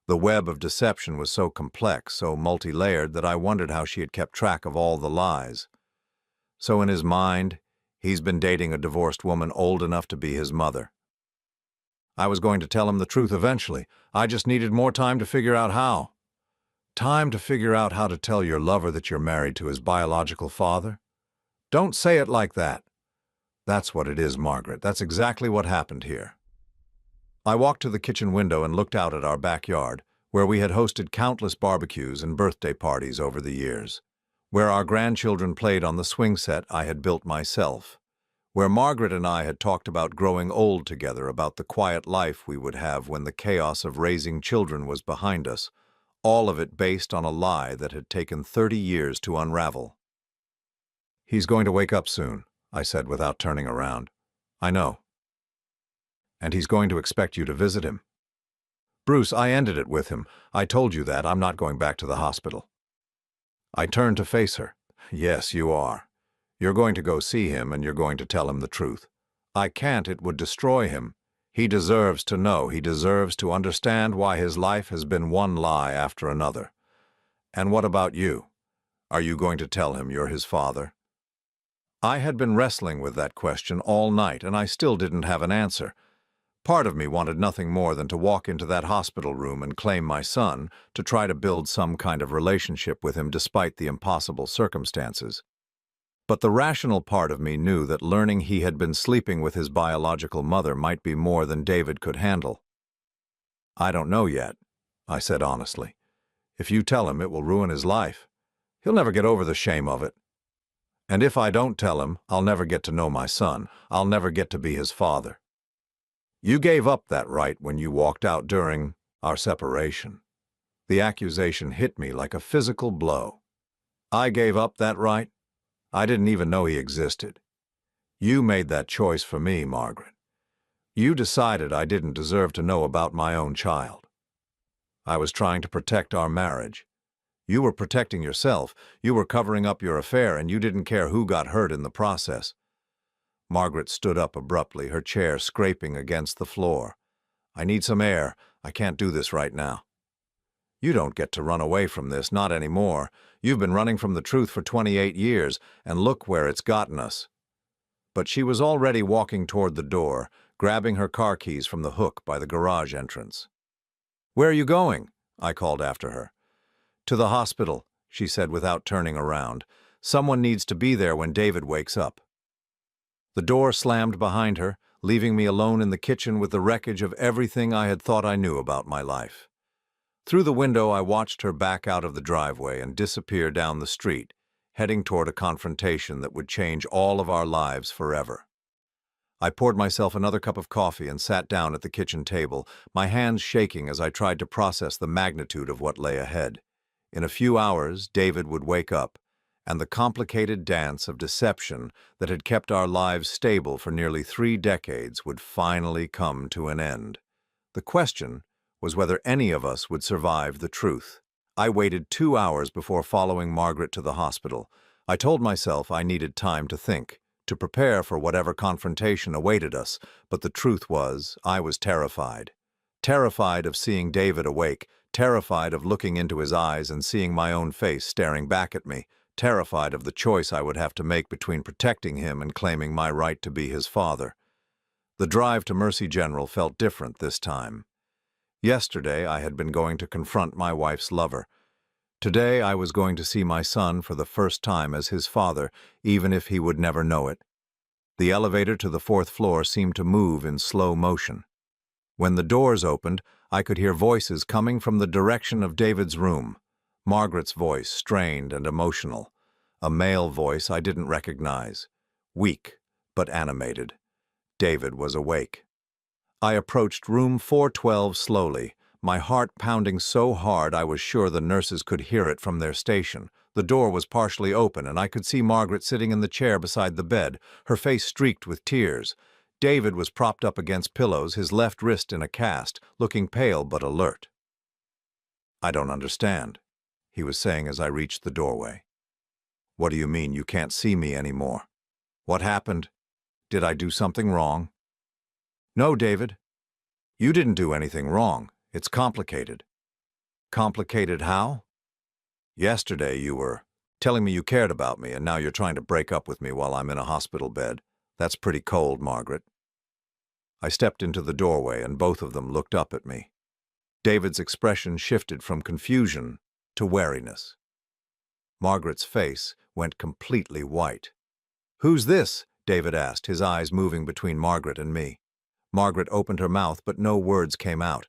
The web of deception was so complex, so multi-layered, that I wondered how she had kept track of all the lies. So in his mind, he's been dating a divorced woman old enough to be his mother. I was going to tell him the truth eventually. I just needed more time to figure out how. Time to figure out how to tell your lover that you're married to his biological father? Don't say it like that. That's what it is, Margaret. That's exactly what happened here. I walked to the kitchen window and looked out at our backyard, where we had hosted countless barbecues and birthday parties over the years, where our grandchildren played on the swing set I had built myself, where Margaret and I had talked about growing old together, about the quiet life we would have when the chaos of raising children was behind us, all of it based on a lie that had taken 30 years to unravel. "He's going to wake up soon," I said without turning around. "I know. And he's going to expect you to visit him." "Bruce, I ended it with him. I told you that. I'm not going back to the hospital." I turned to face her. "Yes, you are. You're going to go see him and you're going to tell him the truth. I can't. It would destroy him. He deserves to know. He deserves to understand why his life has been one lie after another. And what about you? Are you going to tell him you're his father?" I had been wrestling with that question all night, and I still didn't have an answer. Part of me wanted nothing more than to walk into that hospital room and claim my son, to try to build some kind of relationship with him despite the impossible circumstances. But the rational part of me knew that learning he had been sleeping with his biological mother might be more than David could handle. "I don't know yet," I said honestly. "If you tell him, it will ruin his life. He'll never get over the shame of it. And if I don't tell him, I'll never get to know my son. I'll never get to be his father." "You gave up that right when you walked out during our separation." The accusation hit me like a physical blow. "I gave up that right? I didn't even know he existed. You made that choice for me, Margaret. You decided I didn't deserve to know about my own child. I was trying to protect our marriage. You were protecting yourself. You were covering up your affair, and you didn't care who got hurt in the process." Margaret stood up abruptly, her chair scraping against the floor. "I need some air. I can't do this right now." "You don't get to run away from this, not anymore. You've been running from the truth for 28 years, and look where it's gotten us." But she was already walking toward the door, grabbing her car keys from the hook by the garage entrance. "Where are you going?" I called after her. "To the hospital," she said without turning around. "Someone needs to be there when David wakes up." The door slammed behind her, leaving me alone in the kitchen with the wreckage of everything I had thought I knew about my life. Through the window, I watched her back out of the driveway and disappear down the street, heading toward a confrontation that would change all of our lives forever. I poured myself another cup of coffee and sat down at the kitchen table, my hands shaking as I tried to process the magnitude of what lay ahead. In a few hours, David would wake up, and the complicated dance of deception that had kept our lives stable for nearly 3 decades would finally come to an end. The question was whether any of us would survive the truth. I waited 2 hours before following Margaret to the hospital. I told myself I needed time to think, to prepare for whatever confrontation awaited us, but the truth was, I was terrified. Terrified of seeing David awake, terrified of looking into his eyes and seeing my own face staring back at me, terrified of the choice I would have to make between protecting him and claiming my right to be his father. The drive to Mercy General felt different this time. Yesterday, I had been going to confront my wife's lover. Today, I was going to see my son for the first time as his father, even if he would never know it. The elevator to the 4th floor seemed to move in slow motion. When the doors opened, I could hear voices coming from the direction of David's room. Margaret's voice, strained and emotional. A male voice I didn't recognize. Weak, but animated. David was awake. I approached room 412 slowly, my heart pounding so hard I was sure the nurses could hear it from their station. The door was partially open, and I could see Margaret sitting in the chair beside the bed, her face streaked with tears. David was propped up against pillows, his left wrist in a cast, looking pale but alert. "I don't understand," he was saying as I reached the doorway. "What do you mean you can't see me anymore? What happened? Did I do something wrong?" "No, David. You didn't do anything wrong. It's complicated." "Complicated how?" "Yesterday you were telling me you cared about me, and now you're trying to break up with me while I'm in a hospital bed. That's pretty cold, Margaret." I stepped into the doorway, and both of them looked up at me. David's expression shifted from confusion to wariness. Margaret's face went completely white. "Who's this?" David asked, his eyes moving between Margaret and me. Margaret opened her mouth, but no words came out.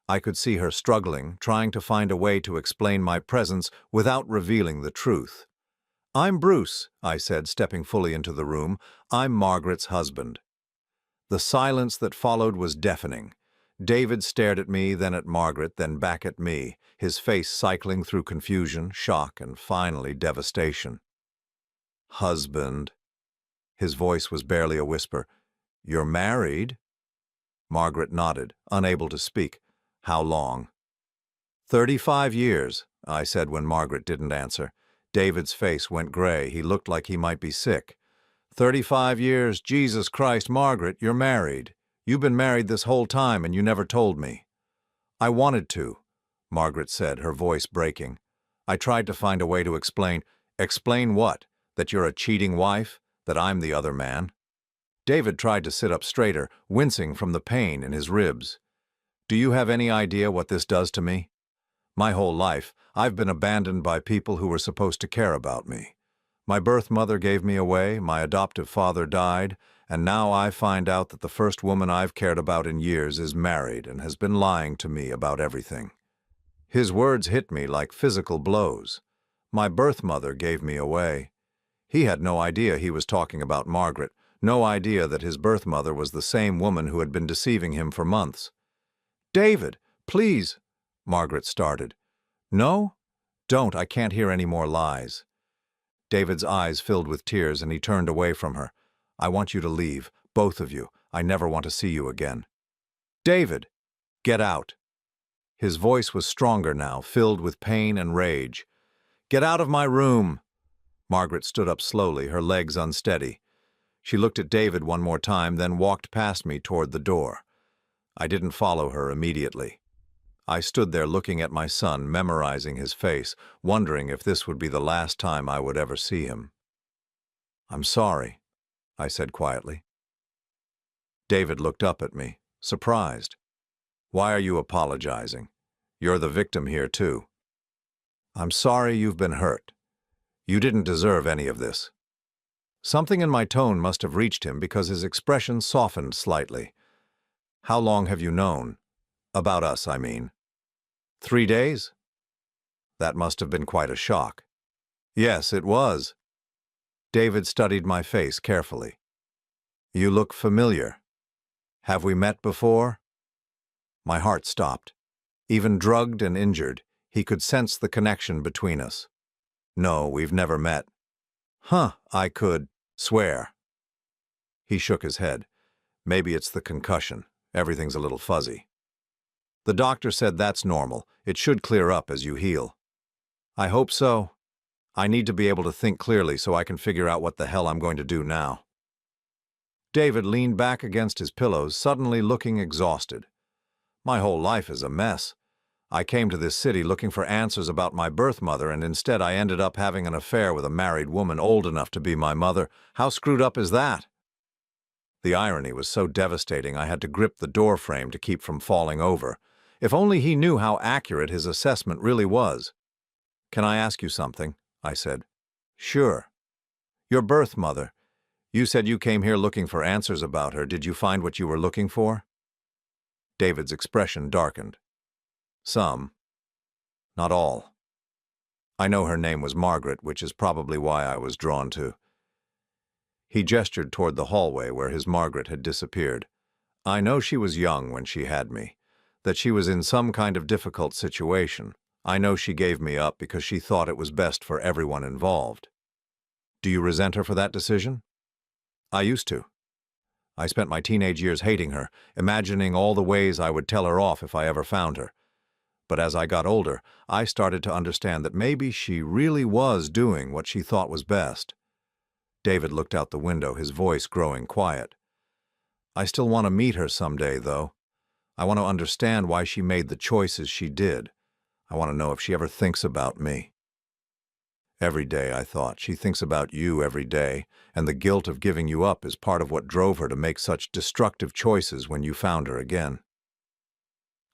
I could see her struggling, trying to find a way to explain my presence without revealing the truth. "I'm Bruce," I said, stepping fully into the room. "I'm Margaret's husband." The silence that followed was deafening. David stared at me, then at Margaret, then back at me, his face cycling through confusion, shock, and finally devastation. "Husband." His voice was barely a whisper. "You're married?" Margaret nodded, unable to speak. "How long?" 35 years, I said when Margaret didn't answer. David's face went gray. He looked like he might be sick. 35 years, Jesus Christ, Margaret, you're married. You've been married this whole time and you never told me." "I wanted to," Margaret said, her voice breaking. "I tried to find a way to explain." "Explain what? That you're a cheating wife? That I'm the other man?" David tried to sit up straighter, wincing from the pain in his ribs. Do you have any idea what this does to me? My whole life, I've been abandoned by people who were supposed to care about me. My birth mother gave me away, my adoptive father died, and now I find out that the first woman I've cared about in years is married and has been lying to me about everything. His words hit me like physical blows. My birth mother gave me away. He had no idea he was talking about Margaret, no idea that his birth mother was the same woman who had been deceiving him for months. "David, please," Margaret started. "No? Don't, I can't hear any more lies." David's eyes filled with tears and he turned away from her. "I want you to leave, both of you. I never want to see you again." "David, get out." His voice was stronger now, filled with pain and rage. "Get out of my room." Margaret stood up slowly, her legs unsteady. She looked at David one more time, then walked past me toward the door. I didn't follow her immediately. I stood there looking at my son, memorizing his face, wondering if this would be the last time I would ever see him. "I'm sorry," I said quietly. David looked up at me, surprised. "Why are you apologizing? You're the victim here, too." "I'm sorry you've been hurt. You didn't deserve any of this." Something in my tone must have reached him because his expression softened slightly. "How long have you known? About us, I mean." 3 days? That must have been quite a shock. Yes, it was. David studied my face carefully. "You look familiar. Have we met before?" My heart stopped. Even drugged and injured, he could sense the connection between us. "No, we've never met." I could swear." He shook his head. "Maybe it's the concussion. Everything's a little fuzzy." "The doctor said that's normal. It should clear up as you heal." "I hope so. I need to be able to think clearly so I can figure out what the hell I'm going to do now." David leaned back against his pillows, suddenly looking exhausted. "My whole life is a mess. I came to this city looking for answers about my birth mother, and instead I ended up having an affair with a married woman old enough to be my mother. How screwed up is that?" The irony was so devastating I had to grip the door frame to keep from falling over. If only he knew how accurate his assessment really was. "Can I ask you something?" I said. "Sure." "Your birth mother. You said you came here looking for answers about her. Did you find what you were looking for?" David's expression darkened. "Some. Not all. I know her name was Margaret, which is probably why I was drawn to." He gestured toward the hallway where his Margaret had disappeared. "I know she was young when she had me, that she was in some kind of difficult situation. I know she gave me up because she thought it was best for everyone involved." "Do you resent her for that decision?" "I used to. I spent my teenage years hating her, imagining all the ways I would tell her off if I ever found her. But as I got older, I started to understand that maybe she really was doing what she thought was best." David looked out the window, his voice growing quiet. "I still want to meet her someday, though. I want to understand why she made the choices she did. I want to know if she ever thinks about me." "Every day," I thought. "She thinks about you every day, and the guilt of giving you up is part of what drove her to make such destructive choices when you found her again."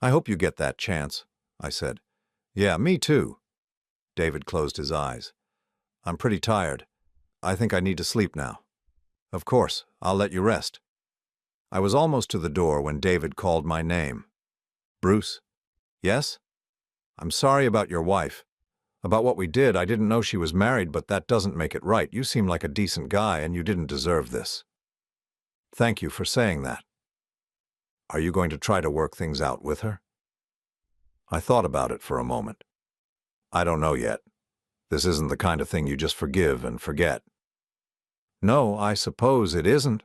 "I hope you get that chance," I said. "Yeah, me too." David closed his eyes. "I'm pretty tired. I think I need to sleep now." "Of course, I'll let you rest." I was almost to the door when David called my name. "Bruce?" "Yes?" "I'm sorry about your wife. About what we did. I didn't know she was married, but that doesn't make it right. You seem like a decent guy, and you didn't deserve this." "Thank you for saying that." "Are you going to try to work things out with her?" I thought about it for a moment. "I don't know yet. This isn't the kind of thing you just forgive and forget." "No, I suppose it isn't."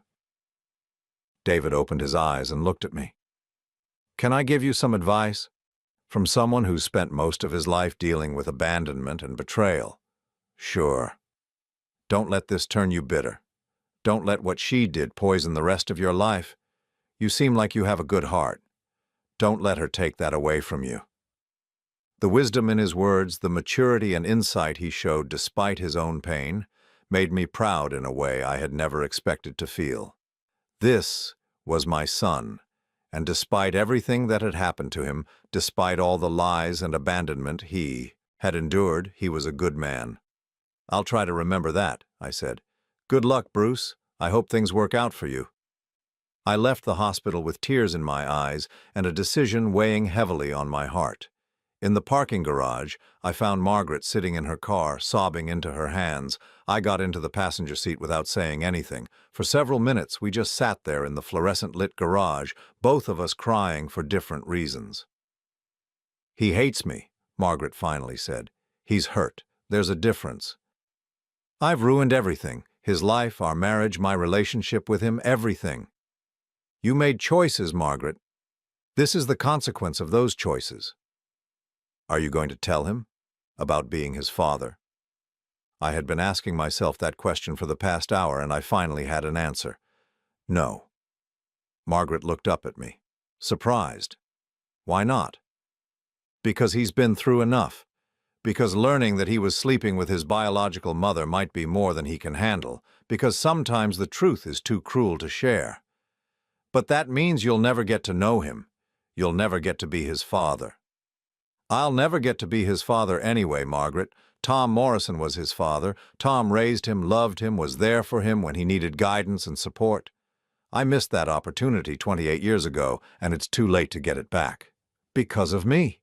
David opened his eyes and looked at me. "Can I give you some advice? From someone who's spent most of his life dealing with abandonment and betrayal." "Sure." "Don't let this turn you bitter. Don't let what she did poison the rest of your life. You seem like you have a good heart. Don't let her take that away from you." The wisdom in his words, the maturity and insight he showed despite his own pain, made me proud in a way I had never expected to feel. This was my son, and despite everything that had happened to him, despite all the lies and abandonment he had endured, he was a good man. "I'll try to remember that," I said. "Good luck, Bruce. I hope things work out for you." I left the hospital with tears in my eyes and a decision weighing heavily on my heart. In the parking garage, I found Margaret sitting in her car, sobbing into her hands. I got into the passenger seat without saying anything. For several minutes, we just sat there in the fluorescent-lit garage, both of us crying for different reasons. "He hates me," Margaret finally said. "He's hurt. There's a difference. I've ruined everything. His life, our marriage, my relationship with him, everything. You made choices, Margaret. This is the consequence of those choices. Are you going to tell him about being his father?" I had been asking myself that question for the past hour, and I finally had an answer. "No." Margaret looked up at me, surprised. "Why not?" "Because he's been through enough. Because learning that he was sleeping with his biological mother might be more than he can handle. Because sometimes the truth is too cruel to share. But that means you'll never get to know him. You'll never get to be his father." "I'll never get to be his father anyway, Margaret. Tom Morrison was his father. Tom raised him, loved him, was there for him when he needed guidance and support. I missed that opportunity 28 years ago, and it's too late to get it back. Because of me.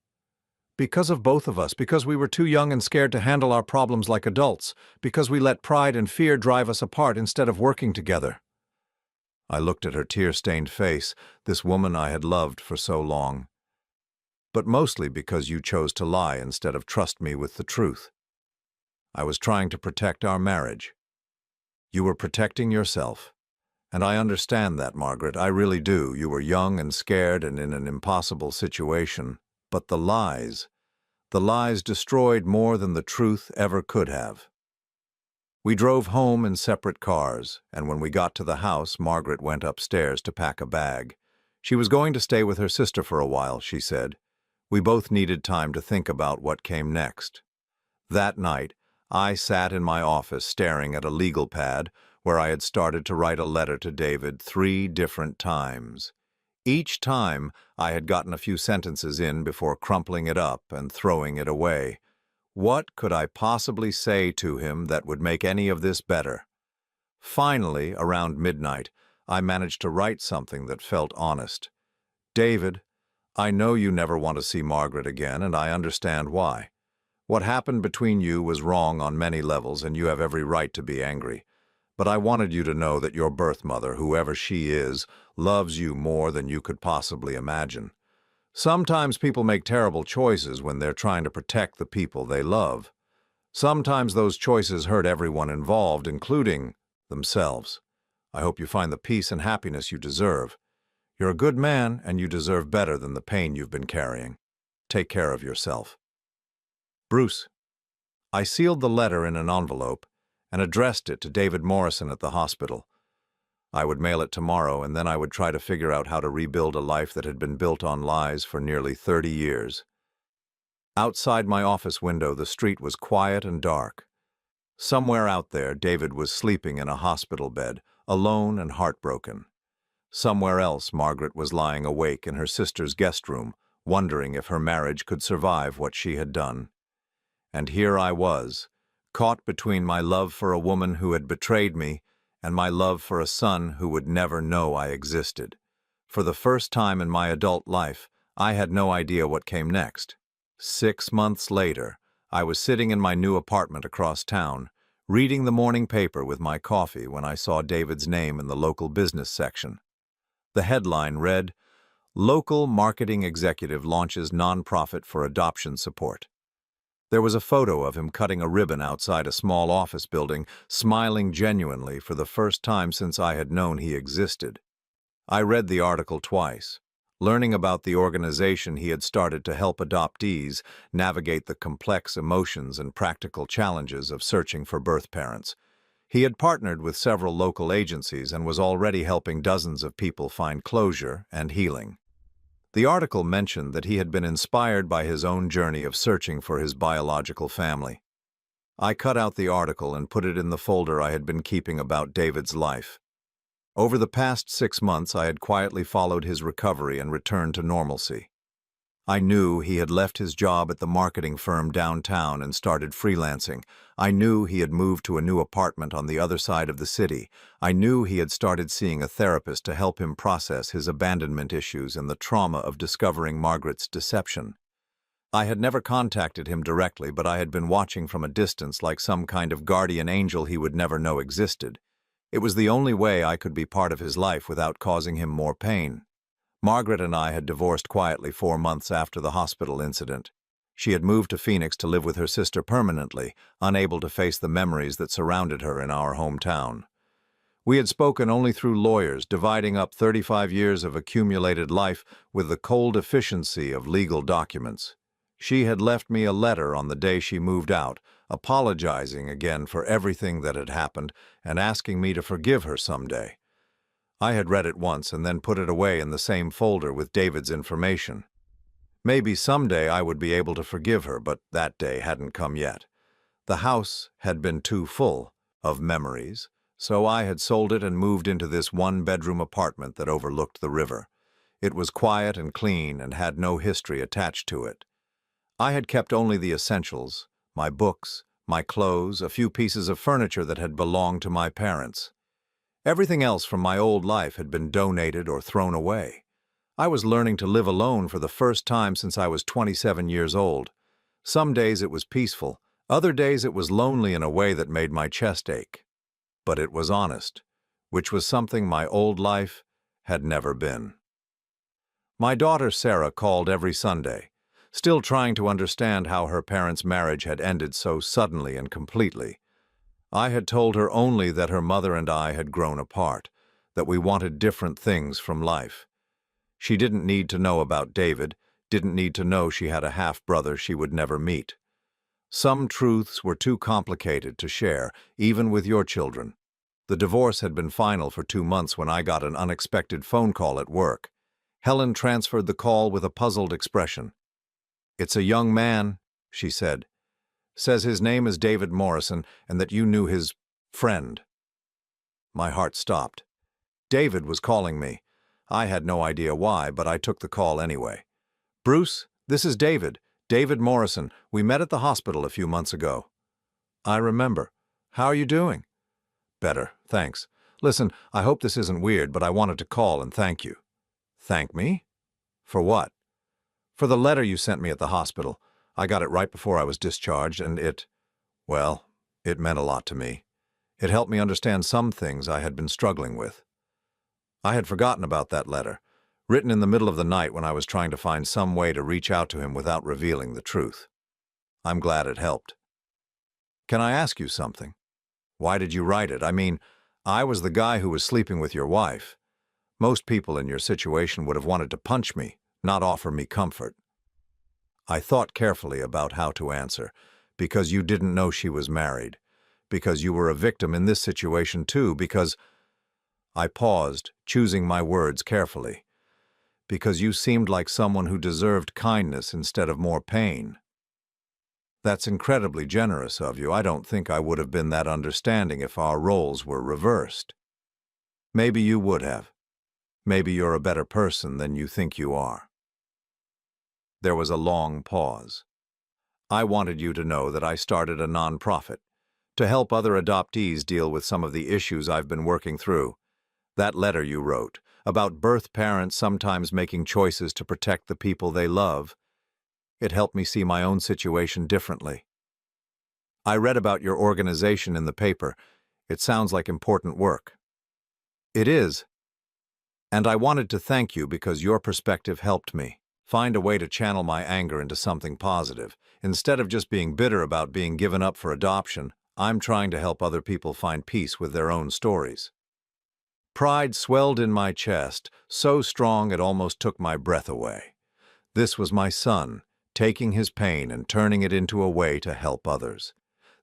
Because of both of us, because we were too young and scared to handle our problems like adults, because we let pride and fear drive us apart instead of working together." I looked at her tear-stained face, this woman I had loved for so long. "But mostly because you chose to lie instead of trust me with the truth. I was trying to protect our marriage. You were protecting yourself. And I understand that, Margaret, I really do. You were young and scared and in an impossible situation. But the lies destroyed more than the truth ever could have." We drove home in separate cars, and when we got to the house, Margaret went upstairs to pack a bag. She was going to stay with her sister for a while, she said. We both needed time to think about what came next. That night, I sat in my office staring at a legal pad where I had started to write a letter to David 3 different times. Each time, I had gotten a few sentences in before crumpling it up and throwing it away. What could I possibly say to him that would make any of this better? Finally, around midnight, I managed to write something that felt honest. "David, I know you never want to see Margaret again, and I understand why. What happened between you was wrong on many levels, and you have every right to be angry. But I wanted you to know that your birth mother, whoever she is, loves you more than you could possibly imagine. Sometimes people make terrible choices when they're trying to protect the people they love. Sometimes those choices hurt everyone involved, including themselves. I hope you find the peace and happiness you deserve. You're a good man, and you deserve better than the pain you've been carrying. Take care of yourself. Bruce." I sealed the letter in an envelope and addressed it to David Morrison at the hospital. I would mail it tomorrow, and then I would try to figure out how to rebuild a life that had been built on lies for nearly 30 years. Outside my office window, the street was quiet and dark. Somewhere out there, David was sleeping in a hospital bed, alone and heartbroken. Somewhere else, Margaret was lying awake in her sister's guest room, wondering if her marriage could survive what she had done. And here I was, caught between my love for a woman who had betrayed me and my love for a son who would never know I existed. For the first time in my adult life, I had no idea what came next. 6 months later, I was sitting in my new apartment across town, reading the morning paper with my coffee when I saw David's name in the local business section. The headline read, "Local Marketing Executive Launches Nonprofit for Adoption Support." There was a photo of him cutting a ribbon outside a small office building, smiling genuinely for the first time since I had known he existed. I read the article twice, learning about the organization he had started to help adoptees navigate the complex emotions and practical challenges of searching for birth parents. He had partnered with several local agencies and was already helping dozens of people find closure and healing. The article mentioned that he had been inspired by his own journey of searching for his biological family. I cut out the article and put it in the folder I had been keeping about David's life. Over the past 6 months, I had quietly followed his recovery and return to normalcy. I knew he had left his job at the marketing firm downtown and started freelancing. I knew he had moved to a new apartment on the other side of the city. I knew he had started seeing a therapist to help him process his abandonment issues and the trauma of discovering Margaret's deception. I had never contacted him directly, but I had been watching from a distance like some kind of guardian angel he would never know existed. It was the only way I could be part of his life without causing him more pain. Margaret and I had divorced quietly 4 months after the hospital incident. She had moved to Phoenix to live with her sister permanently, unable to face the memories that surrounded her in our hometown. We had spoken only through lawyers, dividing up 35 years of accumulated life with the cold efficiency of legal documents. She had left me a letter on the day she moved out, apologizing again for everything that had happened and asking me to forgive her someday. I had read it once and then put it away in the same folder with David's information. Maybe someday I would be able to forgive her, but that day hadn't come yet. The house had been too full of memories, so I had sold it and moved into this one-bedroom apartment that overlooked the river. It was quiet and clean and had no history attached to it. I had kept only the essentials, my books, my clothes, a few pieces of furniture that had belonged to my parents. Everything else from my old life had been donated or thrown away. I was learning to live alone for the first time since I was 27 years old. Some days it was peaceful, other days it was lonely in a way that made my chest ache. But it was honest, which was something my old life had never been. My daughter Sarah called every Sunday, still trying to understand how her parents' marriage had ended so suddenly and completely. I had told her only that her mother and I had grown apart, that we wanted different things from life. She didn't need to know about David, didn't need to know she had a half-brother she would never meet. Some truths were too complicated to share, even with your children. The divorce had been final for 2 months when I got an unexpected phone call at work. Helen transferred the call with a puzzled expression. "It's a young man," she said. "Says his name is David Morrison and that you knew his friend." My heart stopped. David was calling me. I had no idea why, but I took the call anyway. "Bruce, this is David. David Morrison. We met at the hospital a few months ago." "I remember. How are you doing?" "Better, thanks. Listen, I hope this isn't weird, but I wanted to call and thank you." "Thank me? For what?" "For the letter you sent me at the hospital. I got it right before I was discharged, and it meant a lot to me. It helped me understand some things I had been struggling with. I had forgotten about that letter, written in the middle of the night when I was trying to find some way to reach out to him without revealing the truth. I'm glad it helped." "Can I ask you something? Why did you write it? I mean, I was the guy who was sleeping with your wife. Most people in your situation would have wanted to punch me, not offer me comfort." I thought carefully about how to answer, because you didn't know she was married, because you were a victim in this situation too, because... I paused, choosing my words carefully. "Because you seemed like someone who deserved kindness instead of more pain." "That's incredibly generous of you. I don't think I would have been that understanding if our roles were reversed." "Maybe you would have. Maybe you're a better person than you think you are." There was a long pause. "I wanted you to know that I started a nonprofit to help other adoptees deal with some of the issues I've been working through. That letter you wrote, about birth parents sometimes making choices to protect the people they love, it helped me see my own situation differently. I read about your organization in the paper. It sounds like important work." "It is. And I wanted to thank you because your perspective helped me find a way to channel my anger into something positive. Instead of just being bitter about being given up for adoption, I'm trying to help other people find peace with their own stories." Pride swelled in my chest, so strong it almost took my breath away. This was my son, taking his pain and turning it into a way to help others.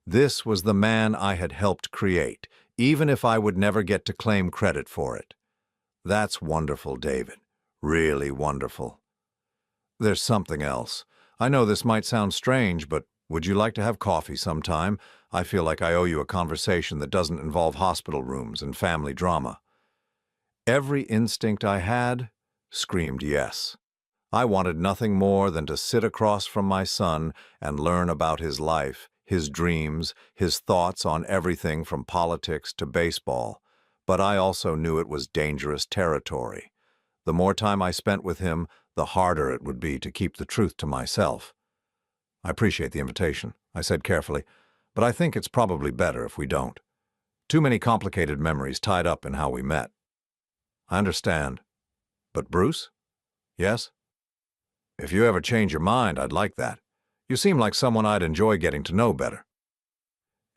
This was the man I had helped create, even if I would never get to claim credit for it. That's wonderful, David. Really wonderful. There's something else. I know this might sound strange, but would you like to have coffee sometime? I feel like I owe you a conversation that doesn't involve hospital rooms and family drama. Every instinct I had screamed yes. I wanted nothing more than to sit across from my son and learn about his life, his dreams, his thoughts on everything from politics to baseball. But I also knew it was dangerous territory. The more time I spent with him, the harder it would be to keep the truth to myself. "I appreciate the invitation," I said carefully, "but I think it's probably better if we don't. Too many complicated memories tied up in how we met." "I understand. But Bruce?" "Yes?" "If you ever change your mind, I'd like that. You seem like someone I'd enjoy getting to know better."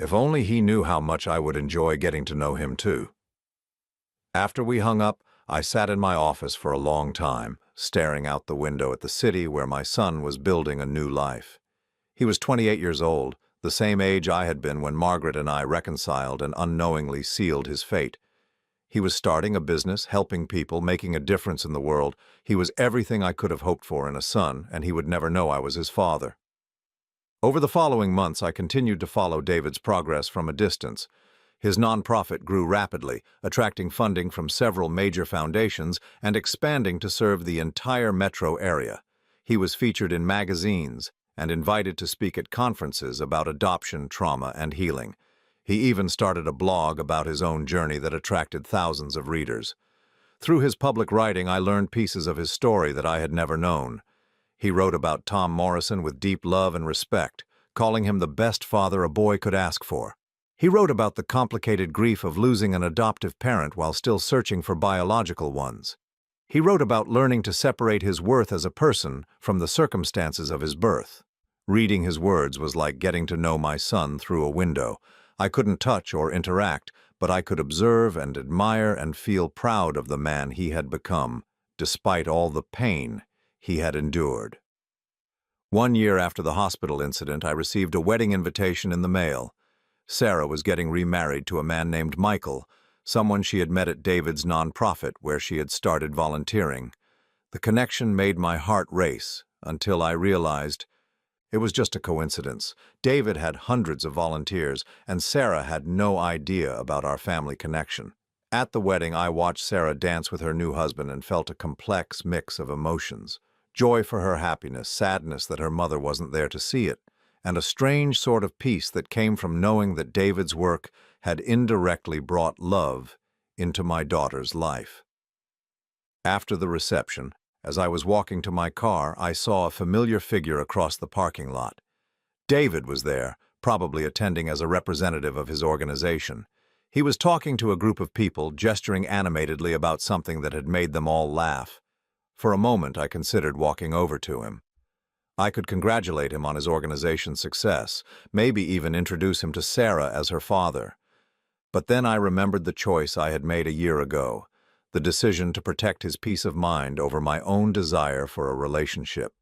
If only he knew how much I would enjoy getting to know him too. After we hung up, I sat in my office for a long time, staring out the window at the city where my son was building a new life. He was 28 years old, the same age I had been when Margaret and I reconciled and unknowingly sealed his fate. He was starting a business, helping people, making a difference in the world. He was everything I could have hoped for in a son, and he would never know I was his father. Over the following months, I continued to follow David's progress from a distance. His nonprofit grew rapidly, attracting funding from several major foundations and expanding to serve the entire metro area. He was featured in magazines and invited to speak at conferences about adoption, trauma, and healing. He even started a blog about his own journey that attracted thousands of readers. Through his public writing, I learned pieces of his story that I had never known. He wrote about Tom Morrison with deep love and respect, calling him the best father a boy could ask for. He wrote about the complicated grief of losing an adoptive parent while still searching for biological ones. He wrote about learning to separate his worth as a person from the circumstances of his birth. Reading his words was like getting to know my son through a window. I couldn't touch or interact, but I could observe and admire and feel proud of the man he had become, despite all the pain he had endured. 1 year after the hospital incident, I received a wedding invitation in the mail. Sarah was getting remarried to a man named Michael, someone she had met at David's nonprofit where she had started volunteering. The connection made my heart race until I realized it was just a coincidence. David had hundreds of volunteers, and Sarah had no idea about our family connection. At the wedding, I watched Sarah dance with her new husband and felt a complex mix of emotions. Joy for her happiness, sadness that her mother wasn't there to see it, and a strange sort of peace that came from knowing that David's work had indirectly brought love into my daughter's life. After the reception, as I was walking to my car, I saw a familiar figure across the parking lot. David was there, probably attending as a representative of his organization. He was talking to a group of people, gesturing animatedly about something that had made them all laugh. For a moment, I considered walking over to him. I could congratulate him on his organization's success, maybe even introduce him to Sarah as her father. But then I remembered the choice I had made a year ago, the decision to protect his peace of mind over my own desire for a relationship.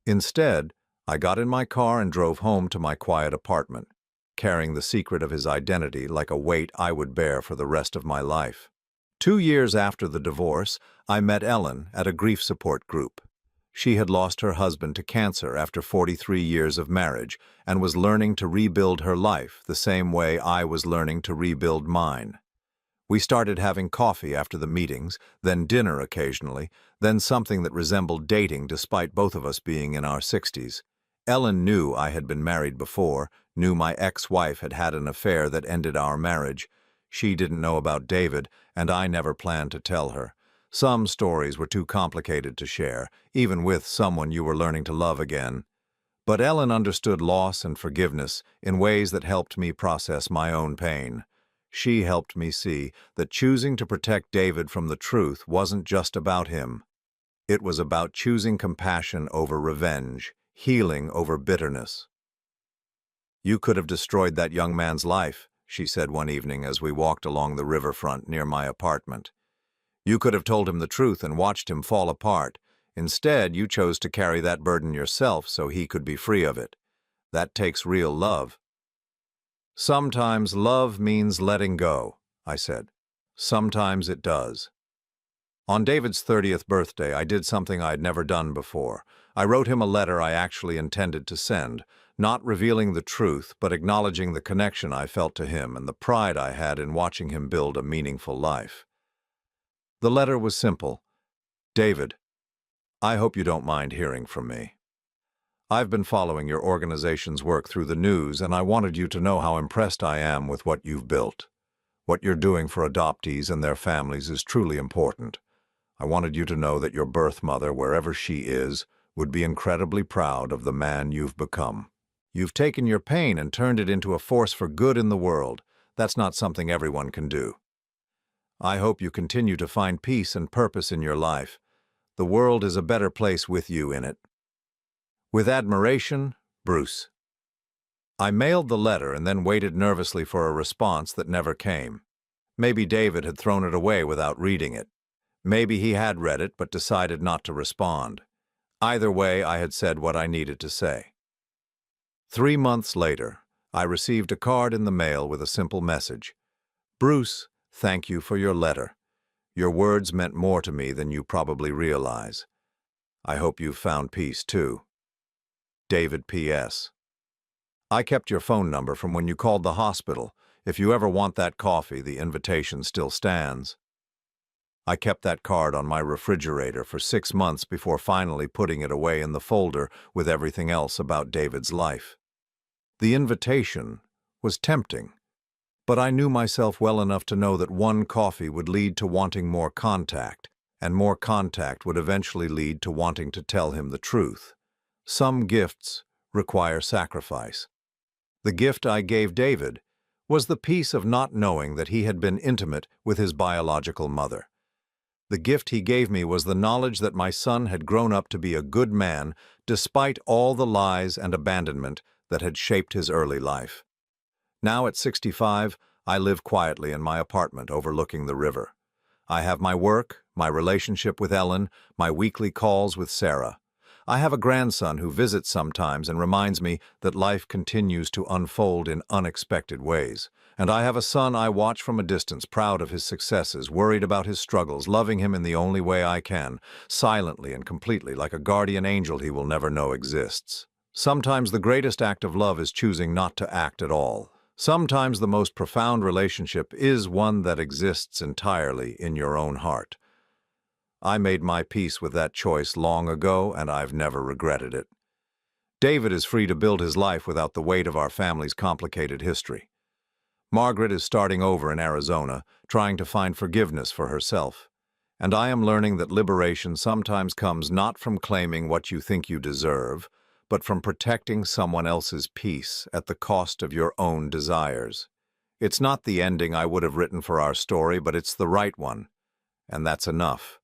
Instead, I got in my car and drove home to my quiet apartment, carrying the secret of his identity like a weight I would bear for the rest of my life. 2 years after the divorce, I met Ellen at a grief support group. She had lost her husband to cancer after 43 years of marriage and was learning to rebuild her life the same way I was learning to rebuild mine. We started having coffee after the meetings, then dinner occasionally, then something that resembled dating despite both of us being in our 60s. Ellen knew I had been married before, knew my ex-wife had had an affair that ended our marriage. She didn't know about David, and I never planned to tell her. Some stories were too complicated to share, even with someone you were learning to love again. But Ellen understood loss and forgiveness in ways that helped me process my own pain. She helped me see that choosing to protect David from the truth wasn't just about him. It was about choosing compassion over revenge, healing over bitterness. "You could have destroyed that young man's life," she said one evening as we walked along the riverfront near my apartment. "You could have told him the truth and watched him fall apart. Instead, you chose to carry that burden yourself so he could be free of it. That takes real love." "Sometimes love means letting go," I said. "Sometimes it does." On David's 30th birthday, I did something I'd never done before. I wrote him a letter I actually intended to send, not revealing the truth, but acknowledging the connection I felt to him and the pride I had in watching him build a meaningful life. The letter was simple. David, I hope you don't mind hearing from me. I've been following your organization's work through the news, and I wanted you to know how impressed I am with what you've built. What you're doing for adoptees and their families is truly important. I wanted you to know that your birth mother, wherever she is, would be incredibly proud of the man you've become. You've taken your pain and turned it into a force for good in the world. That's not something everyone can do. I hope you continue to find peace and purpose in your life. The world is a better place with you in it. With admiration, Bruce. I mailed the letter and then waited nervously for a response that never came. Maybe David had thrown it away without reading it. Maybe he had read it but decided not to respond. Either way, I had said what I needed to say. 3 months later, I received a card in the mail with a simple message. Bruce, thank you for your letter. Your words meant more to me than you probably realize. I hope you've found peace, too. David P.S. I kept your phone number from when you called the hospital. If you ever want that coffee, the invitation still stands. I kept that card on my refrigerator for 6 months before finally putting it away in the folder with everything else about David's life. The invitation was tempting, but I knew myself well enough to know that one coffee would lead to wanting more contact, and more contact would eventually lead to wanting to tell him the truth. Some gifts require sacrifice. The gift I gave David was the peace of not knowing that he had been intimate with his biological mother. The gift he gave me was the knowledge that my son had grown up to be a good man despite all the lies and abandonment that had shaped his early life. Now at 65, I live quietly in my apartment overlooking the river. I have my work, my relationship with Ellen, my weekly calls with Sarah. I have a grandson who visits sometimes and reminds me that life continues to unfold in unexpected ways. And I have a son I watch from a distance, proud of his successes, worried about his struggles, loving him in the only way I can, silently and completely, like a guardian angel he will never know exists. Sometimes the greatest act of love is choosing not to act at all. Sometimes the most profound relationship is one that exists entirely in your own heart. I made my peace with that choice long ago, and I've never regretted it. David is free to build his life without the weight of our family's complicated history. Margaret is starting over in Arizona, trying to find forgiveness for herself. And I am learning that liberation sometimes comes not from claiming what you think you deserve, but from protecting someone else's peace at the cost of your own desires. It's not the ending I would have written for our story, but it's the right one. And that's enough.